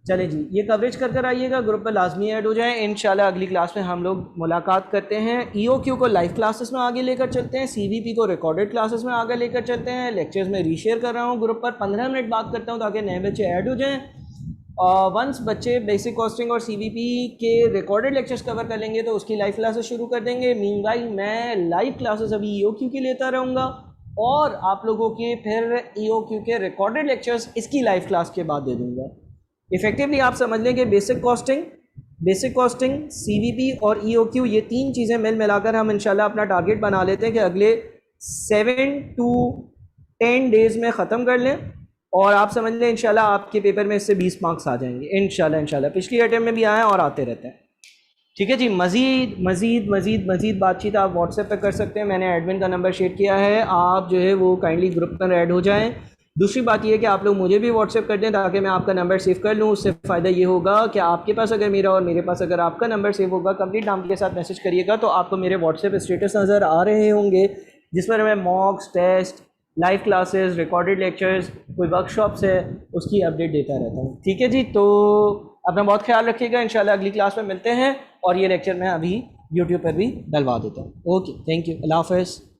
चले जी, ये कवरेज कर कर आइएगा, ग्रुप पर लाजमी ऐड हो जाएं। इंशाल्लाह अगली क्लास में हम लोग मुलाकात करते हैं। ईओक्यू को लाइव क्लासेस में आगे लेकर चलते हैं, सीवीपी को रिकॉर्डेड क्लासेस में आगे लेकर चलते हैं। लेक्चर्स में रीशेयर कर रहा हूँ ग्रुप पर, 15 मिनट बात करता हूँ ताकि नए बच्चे ऐड हो जाएँ। वंस बच्चे बेसिक कॉस्टिंग और सीवीपी के रिकॉर्डेड लेक्चर्स कवर कर लेंगे तो उसकी लाइव क्लासेस शुरू कर देंगे। मीनवाइल मैं लाइव क्लासेस अभी ईओक्यू की लेता रहूँगा और आप लोगों के फिर ईओक्यू के रिकॉर्डेड लेक्चर्स इसकी लाइव क्लास के बाद दे दूँगा। इफेक्टिवली आप समझ लें कि बेसिक कॉस्टिंग सीवीपी और ईओक्यू, ये तीन चीज़ें मिल मिलाकर हम इंशाल्लाह अपना टारगेट बना लेते हैं कि अगले 7 to 10 डेज़ में ख़त्म कर लें और आप समझ लें इंशाल्लाह आपके पेपर में इससे 20 मार्क्स आ जाएंगे इंशाल्लाह। पिछली अटेम्प्ट में भी आए और आते रहते हैं, ठीक है जी। मज़ीद बातचीत आप व्हाट्सएप पे कर सकते हैं, मैंने एडमिन का नंबर शेयर किया है, आप जो है वो काइंडली ग्रुप पर ऐड हो जाएं। दूसरी बात यह है कि आप लोग मुझे भी व्हाट्सएप कर दें ताकि मैं आपका नंबर सेव कर लूँ। उससे फ़ायदा ये होगा कि आपके पास अगर मेरा और मेरे पास अगर आपका नंबर सेव होगा, कंप्लीट नाम के साथ मैसेज करिएगा तो आपको मेरे व्हाट्सएप स्टेटस नज़र आ रहे होंगे जिस पर मैं mocks test, live classes, recorded lectures, कोई वर्कशॉप्स है उसकी अपडेट देता रहता हूँ, ठीक है जी। तो अपना बहुत ख्याल रखिएगा, इंशाल्लाह अगली क्लास में मिलते हैं। और ये लेक्चर मैं अभी यूट्यूब पर भी डलवा देता हूँ। ओके, थैंक यू, अल्लाह हाफ़िज़।